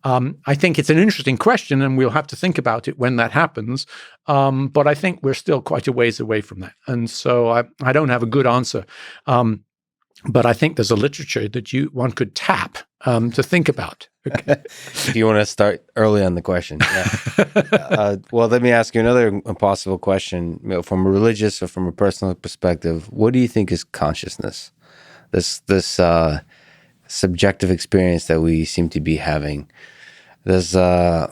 I think it's an interesting question, and we'll have to think about it when that happens. But I think we're still quite a ways away from that. And so I don't have a good answer. But I think there's a literature that one could tap to think about. Okay. If you want to start early on the question. Yeah. Well, let me ask you another impossible question. From a religious or from a personal perspective, what do you think is consciousness? This subjective experience that we seem to be having. Does the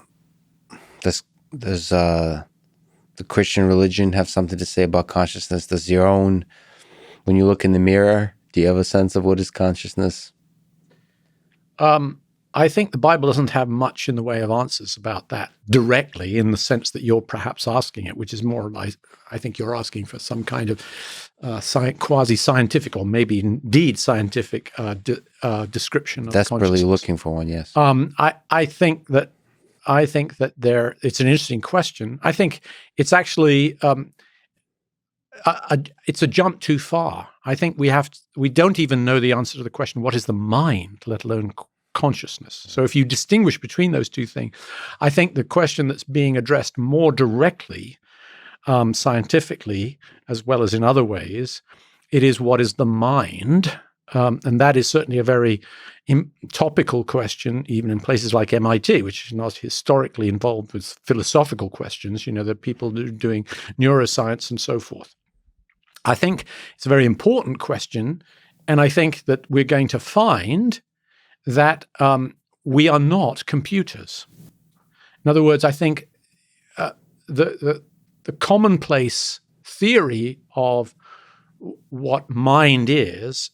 Christian religion have something to say about consciousness? Does your own, when you look in the mirror, do you have a sense of what is consciousness? I think the Bible doesn't have much in the way of answers about that directly, in the sense that you're perhaps asking it, which is more like, I think you're asking for some kind of quasi-scientific or maybe indeed scientific description of consciousness. Desperately looking for one, yes. I think that it's an interesting question. I think it's actually it's a jump too far. I think we don't even know the answer to the question, what is the mind, let alone consciousness. So if you distinguish between those two things, I think the question that's being addressed more directly, scientifically, as well as in other ways, it is what is the mind. And that is certainly a very topical question, even in places like MIT, which is not historically involved with philosophical questions. That people doing neuroscience and so forth. I think it's a very important question, and I think that we're going to find that we are not computers. In other words, I think the commonplace theory of what mind is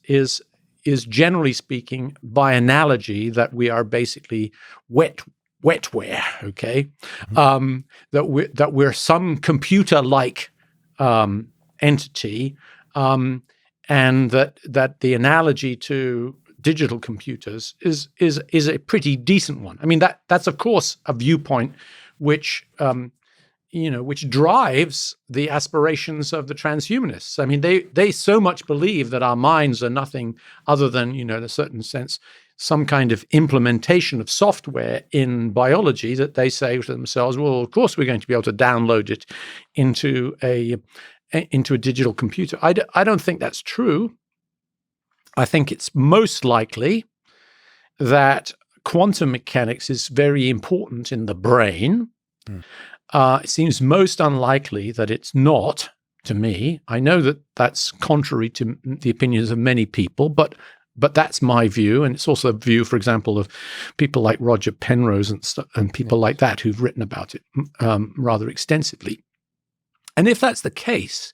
generally speaking, by analogy, that we are basically wetware. Okay, that we're some computer-like entity, and that the analogy to digital computers is a pretty decent one. I mean, that's of course a viewpoint which drives the aspirations of the transhumanists. I mean, they so much believe that our minds are nothing other than, in a certain sense, some kind of implementation of software in biology, that they say to themselves, well, of course we're going to be able to download it into a digital computer. I don't think that's true. I think it's most likely that quantum mechanics is very important in the brain. It seems most unlikely that it's not, to me. I know that that's contrary to the opinions of many people, but that's my view, and it's also a view, for example, of people like Roger Penrose and people like that who've written about it rather extensively. And if that's the case,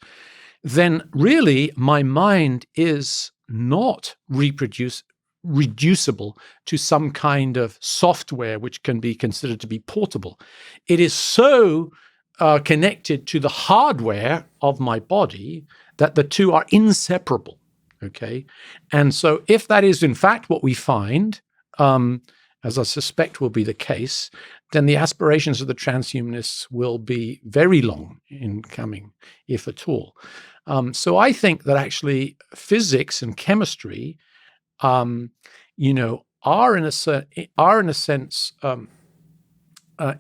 then really my mind is not reducible to some kind of software which can be considered to be portable. It is so connected to the hardware of my body that the two are inseparable. Okay, and so if that is in fact what we find, as I suspect will be the case, then the aspirations of the transhumanists will be very long in coming, if at all. So I think that actually physics and chemistry, are in a sense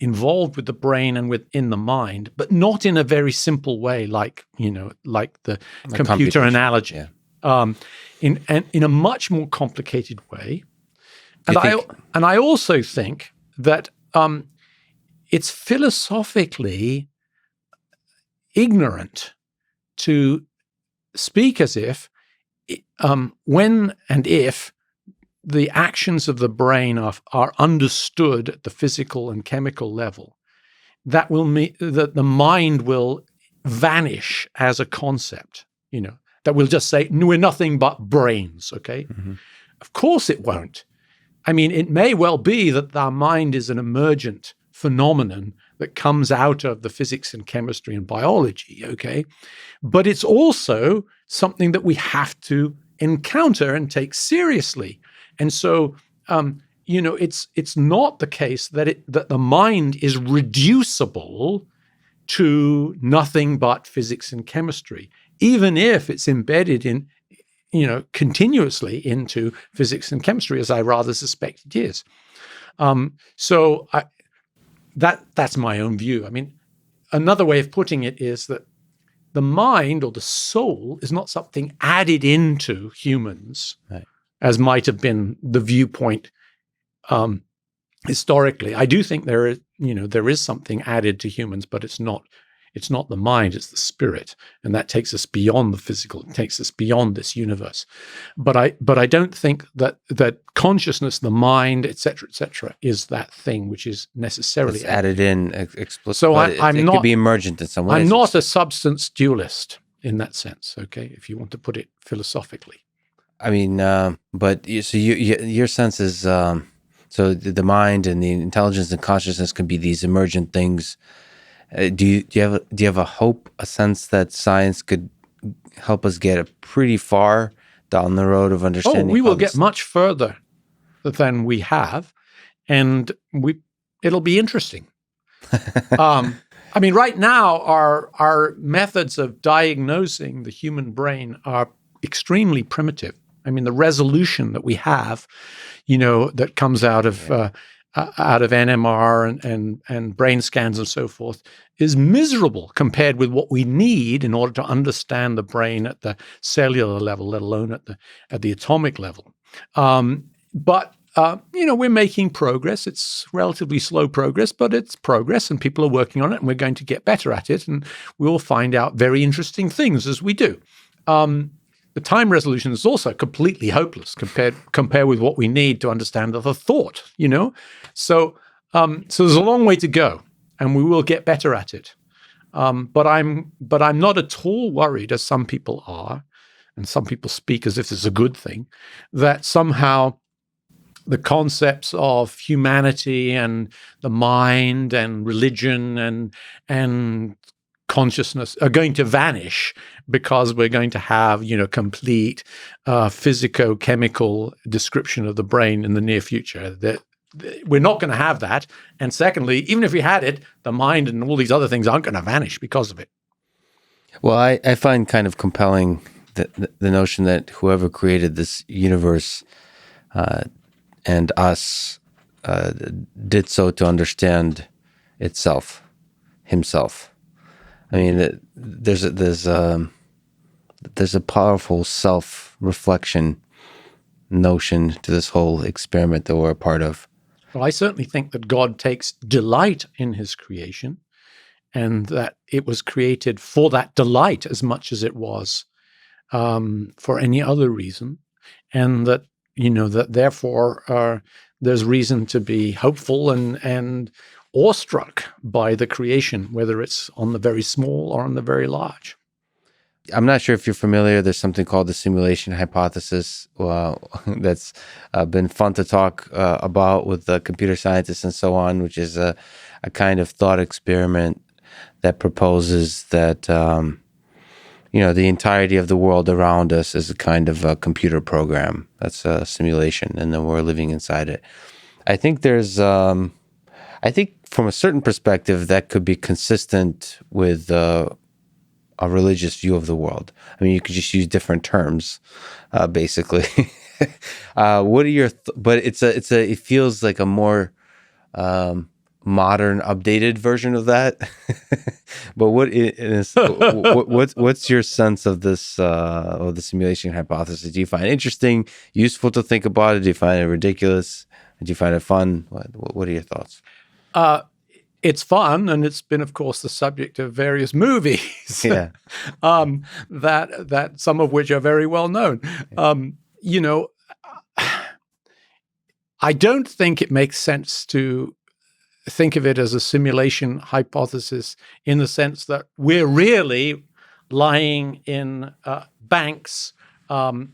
involved with the brain and within the mind, but not in a very simple way, like the computer analogy. Yeah. In a much more complicated way. And I also think that it's philosophically ignorant to speak as if when and if the actions of the brain are understood at the physical and chemical level, that will mean that the mind will vanish as a concept, that we'll just say, we're nothing but brains, okay? Mm-hmm. Of course it won't. I mean, it may well be that our mind is an emergent phenomenon that comes out of the physics and chemistry and biology, okay? But it's also something that we have to encounter and take seriously. And so, it's not the case that the mind is reducible to nothing but physics and chemistry, even if it's embedded in, continuously into physics and chemistry, as I rather suspect it is. That's my own view. I mean, another way of putting it is that the mind or the soul is not something added into humans, right, as might have been the viewpoint historically. I do think there is something added to humans, but it's not the mind, it's the spirit, and that takes us beyond the physical. It takes us beyond this universe. But I don't think that consciousness, the mind, etc., is that thing which is necessarily added in explicitly. So it could be emergent in some ways. I'm not a substance dualist in that sense. Okay, if you want to put it philosophically. I mean, your sense is so the mind and the intelligence and consciousness can be these emergent things. Do you have a hope, a sense that science could help us get pretty far down the road of understanding? We will get much further than we have, and it'll be interesting. I mean, right now our methods of diagnosing the human brain are extremely primitive. I mean, the resolution that we have, that comes out of NMR and brain scans and so forth is miserable compared with what we need in order to understand the brain at the cellular level, let alone at the atomic level. But we're making progress. It's relatively slow progress, but it's progress, and people are working on it, and we're going to get better at it, and we'll find out very interesting things as we do. The time resolution is also completely hopeless compared with what we need to understand the thought, So there's a long way to go, and we will get better at it. But I'm not at all worried, as some people are, and some people speak as if it's a good thing, that somehow the concepts of humanity and the mind and religion and consciousness are going to vanish because we're going to have, complete physico-chemical description of the brain in the near future. That we're not going to have that. And secondly, even if we had it, the mind and all these other things aren't going to vanish because of it. Well, I find kind of compelling the notion that whoever created this universe and us did so to understand itself, himself. I mean, there's a powerful self-reflection notion to this whole experiment that we're a part of. Well, I certainly think that God takes delight in his creation, and that it was created for that delight as much as it was for any other reason, and that that therefore there's reason to be hopeful and awestruck by the creation, whether it's on the very small or on the very large. I'm not sure if you're familiar. There's something called the simulation hypothesis that's been fun to talk about with computer scientists and so on, which is a kind of thought experiment that proposes that the entirety of the world around us is a kind of a computer program. That's a simulation, and then we're living inside it. I think there's from a certain perspective that could be consistent with a religious view of the world. I mean, you could just use different terms, basically. What are your? But it feels like a more modern, updated version of that. But what's your sense of this of the simulation hypothesis? Do you find it interesting, useful to think about it? Do you find it ridiculous? Do you find it fun? What are your thoughts? it's fun, and it's been, of course, the subject of various movies. Yeah. That some of which are very well known. I don't think it makes sense to think of it as a simulation hypothesis in the sense that we're really lying in banks on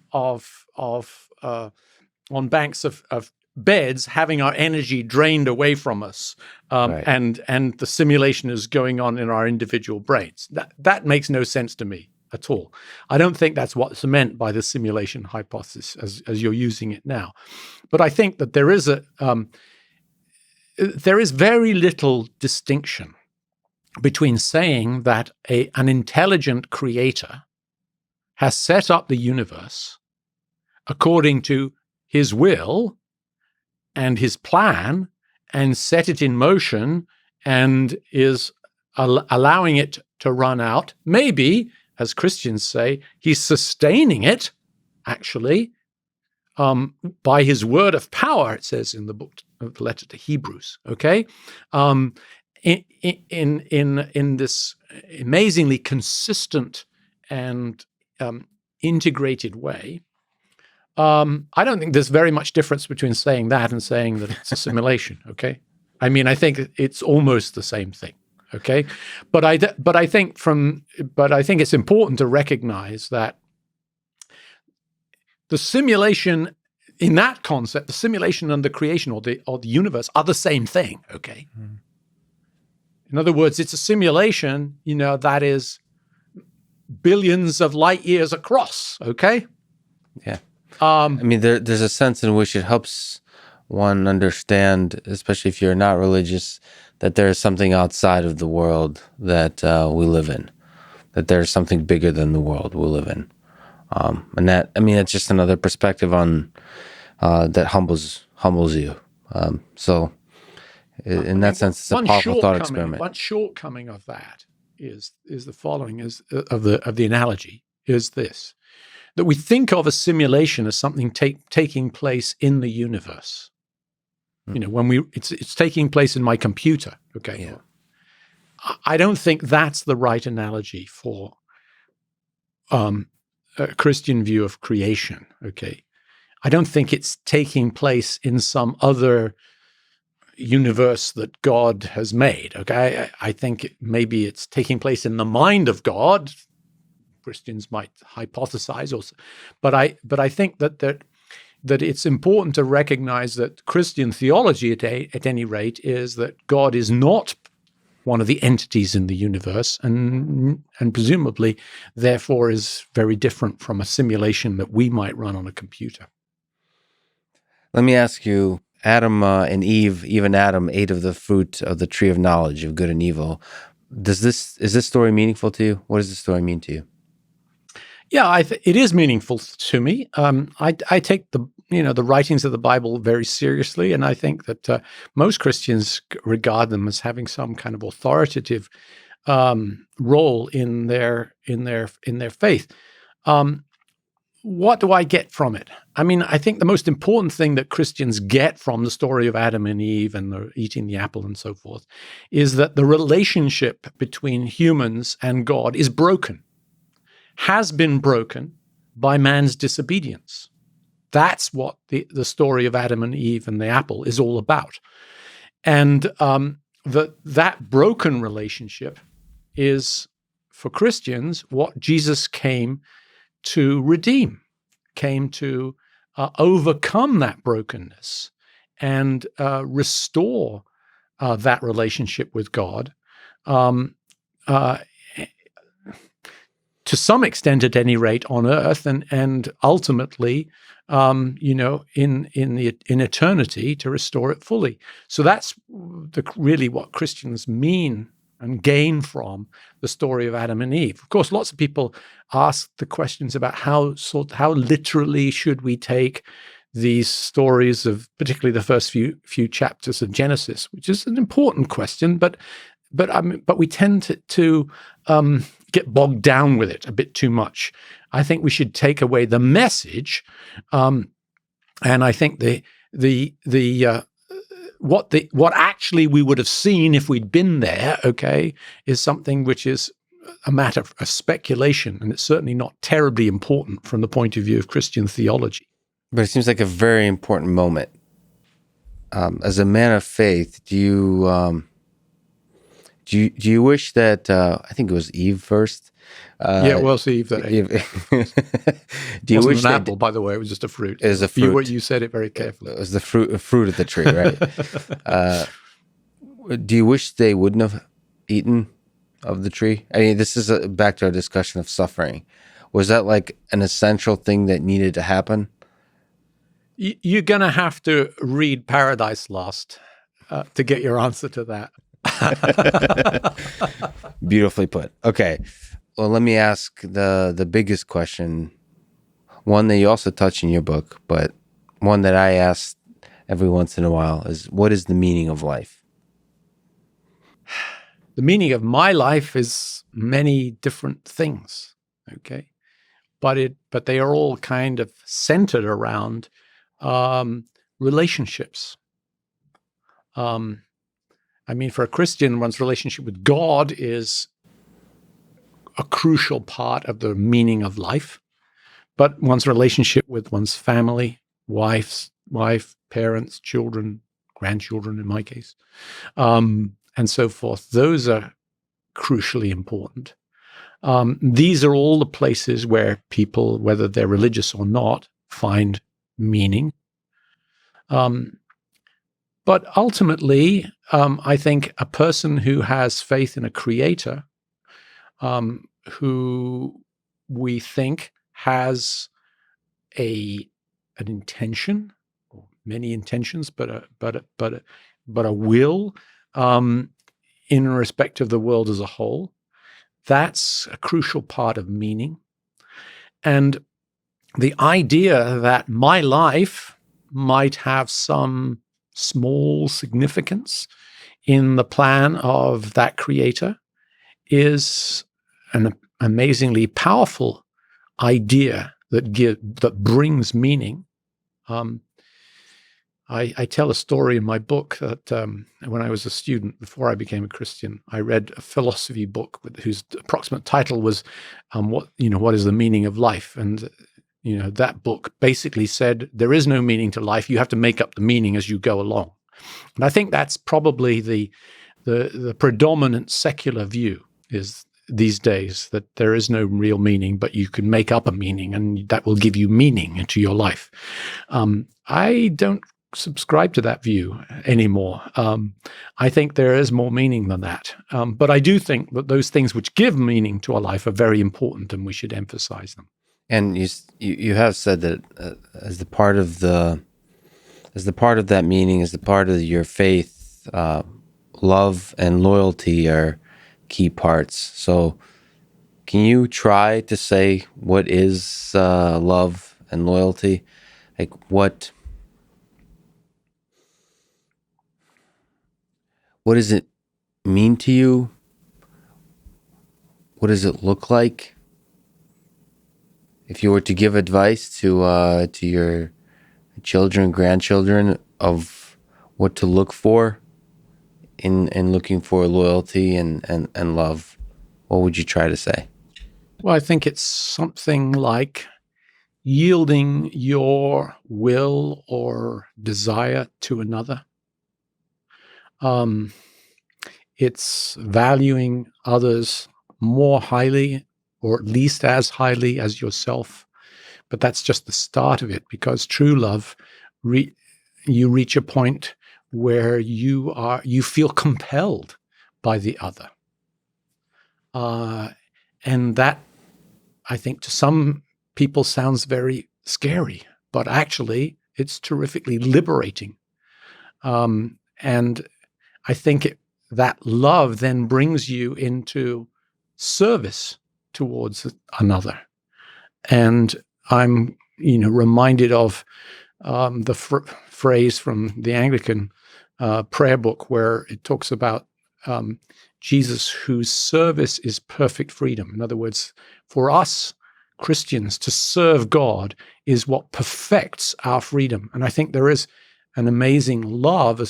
banks of beds, having our energy drained away from us, Right. and the simulation is going on in our individual brains. That makes no sense to me at all. I don't think that's what's meant by the simulation hypothesis as you're using it now. But I think that there is very little distinction between saying that an intelligent creator has set up the universe according to his will and his plan and set it in motion and is allowing it to run out. Maybe, as Christians say, he's sustaining it, actually, by his word of power, it says in the book of the letter to Hebrews, okay? In this amazingly consistent and integrated way. I don't think there's very much difference between saying that and saying that it's a simulation, okay? I mean, I think it's almost the same thing, okay? But I think it's important to recognize that the simulation, in that concept, the simulation and the creation or the universe are the same thing, okay? Mm. In other words, it's a simulation, that is billions of light years across, okay? Yeah. I mean, there's a sense in which it helps one understand, especially if you're not religious, that there's something outside of the world that we live in, that there's something bigger than the world we live in. And that, I mean, it's just another perspective on that humbles you. So in that sense, it's a powerful thought experiment. One shortcoming of that is the following: of the analogy is this, that we think of a simulation as something taking place in the universe. When it's taking place in my computer. Okay, yeah. I don't think that's the right analogy for a Christian view of creation. Okay, I don't think it's taking place in some other universe that God has made. Okay, I think maybe it's taking place in the mind of God. Christians might hypothesize also, but I think that it's important to recognize that Christian theology, at any rate, is that God is not one of the entities in the universe, and presumably, therefore, is very different from a simulation that we might run on a computer. Let me ask you, Adam and Eve, even Adam, ate of the fruit of the tree of knowledge of good and evil. Is this story meaningful to you? What does this story mean to you? Yeah, it is meaningful to me. I take the writings of the Bible very seriously, and I think that most Christians regard them as having some kind of authoritative role in their faith. What do I get from it? I mean, I think the most important thing that Christians get from the story of Adam and Eve and the eating the apple and so forth is that the relationship between humans and God is broken. Has been broken by man's disobedience. That's what the story of Adam and Eve and the apple is all about. And that broken relationship is, for Christians, what Jesus came to redeem, came to overcome that brokenness and restore that relationship with God. To some extent, at any rate, on earth, and ultimately, in eternity, to restore it fully. So that's really what Christians mean and gain from the story of Adam and Eve. Of course, lots of people ask the questions about how literally should we take these stories of, particularly the first few chapters of Genesis, which is an important question, but we tend to get bogged down with it a bit too much. I think we should take away the message, and I think what actually we would have seen if we'd been there, okay, is something which is a matter of speculation, and it's certainly not terribly important from the point of view of Christian theology. But it seems like a very important moment. As a man of faith, do you wish that I think it was Eve first? Yeah, well, Eve. That Do you wasn't wish an that apple, by the way? It was just a fruit. It was a fruit. You said it very carefully. It was the fruit of the tree, right? Do you wish they wouldn't have eaten of the tree? I mean, this is back to our discussion of suffering. Was that like an essential thing that needed to happen? You're going to have to read Paradise Lost to get your answer to that. Beautifully put. Okay. Well, let me ask the biggest question, one that you also touch in your book, but one that I ask every once in a while is, what is the meaning of life? The meaning of my life is many different things, okay? But they are all kind of centered around relationships. I mean, for a Christian, one's relationship with God is a crucial part of the meaning of life. But one's relationship with one's family, wife, parents, children, grandchildren in my case, and so forth, those are crucially important. These are all the places where people, whether they're religious or not, find meaning. But ultimately, I think a person who has faith in a creator, who we think has an intention, or many intentions, but a will in respect of the world as a whole, that's a crucial part of meaning. And the idea that my life might have some small significance in the plan of that creator is an amazingly powerful idea that brings meaning. I tell a story in my book that when I was a student, before I became a Christian, I read a philosophy book whose approximate title was "What is the meaning of life?" And that book basically said there is no meaning to life. You have to make up the meaning as you go along. And I think that's probably the predominant secular view is these days, that there is no real meaning, but you can make up a meaning, and that will give you meaning into your life. I don't subscribe to that view anymore. I think there is more meaning than that. But I do think that those things which give meaning to our life are very important, and we should emphasize them. And you have said that as the part of that meaning, as the part of your faith, love and loyalty are key parts. So can you try to say what is love and loyalty? Like what does it mean to you? What does it look like? If you were to give advice to your children, grandchildren of what to look for in looking for loyalty and love, what would you try to say? Well, I think it's something like yielding your will or desire to another. It's valuing others more highly, or at least as highly as yourself. But that's just the start of it, because true love, you reach a point where you feel compelled by the other. And that, I think, to some people sounds very scary, but actually it's terrifically liberating. And I think that love then brings you into service towards another. And I'm, reminded of the phrase from the Anglican prayer book, where it talks about Jesus, whose service is perfect freedom. In other words, for us Christians, to serve God is what perfects our freedom. And I think there is an amazing love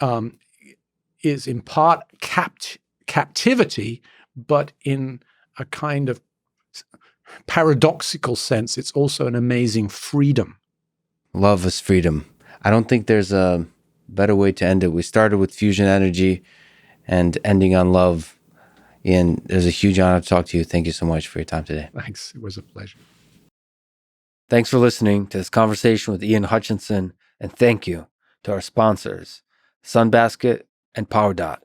is in part captivity, but in a kind of paradoxical sense, it's also an amazing freedom. Love is freedom. I don't think there's a better way to end it. We started with fusion energy and ending on love. Ian, there's a huge honor to talk to you. Thank you so much for your time today. Thanks. It was a pleasure. Thanks for listening to this conversation with Ian Hutchinson, and thank you to our sponsors, Sunbasket and PowerDot.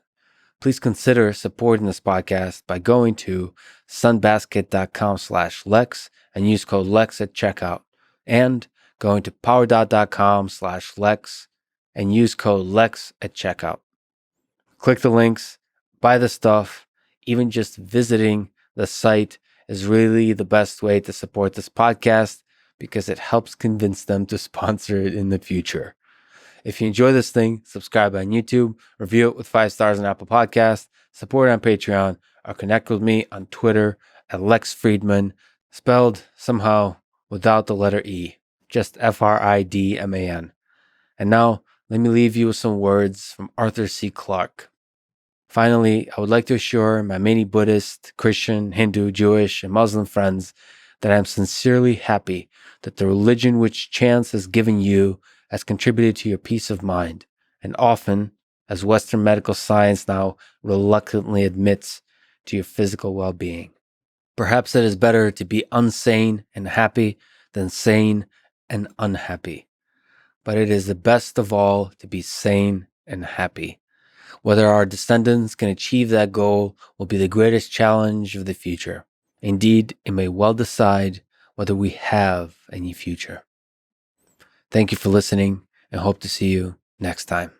Please consider supporting this podcast by going to sunbasket.com/Lex and use code Lex at checkout, and going to powerdot.com/Lex and use code Lex at checkout. Click the links, buy the stuff. Even just visiting the site is really the best way to support this podcast because it helps convince them to sponsor it in the future. If you enjoy this thing, subscribe on YouTube, review it with 5 stars on Apple Podcasts, support it on Patreon, or connect with me on Twitter at Lex Fridman, spelled somehow without the letter E, just Fridman. And now, let me leave you with some words from Arthur C. Clarke. Finally, I would like to assure my many Buddhist, Christian, Hindu, Jewish, and Muslim friends that I am sincerely happy that the religion which chance has given you has contributed to your peace of mind, and often, as Western medical science now reluctantly admits, to your physical well-being. Perhaps it is better to be unsane and happy than sane and unhappy. But it is the best of all to be sane and happy. Whether our descendants can achieve that goal will be the greatest challenge of the future. Indeed, it may well decide whether we have any future. Thank you for listening, and hope to see you next time.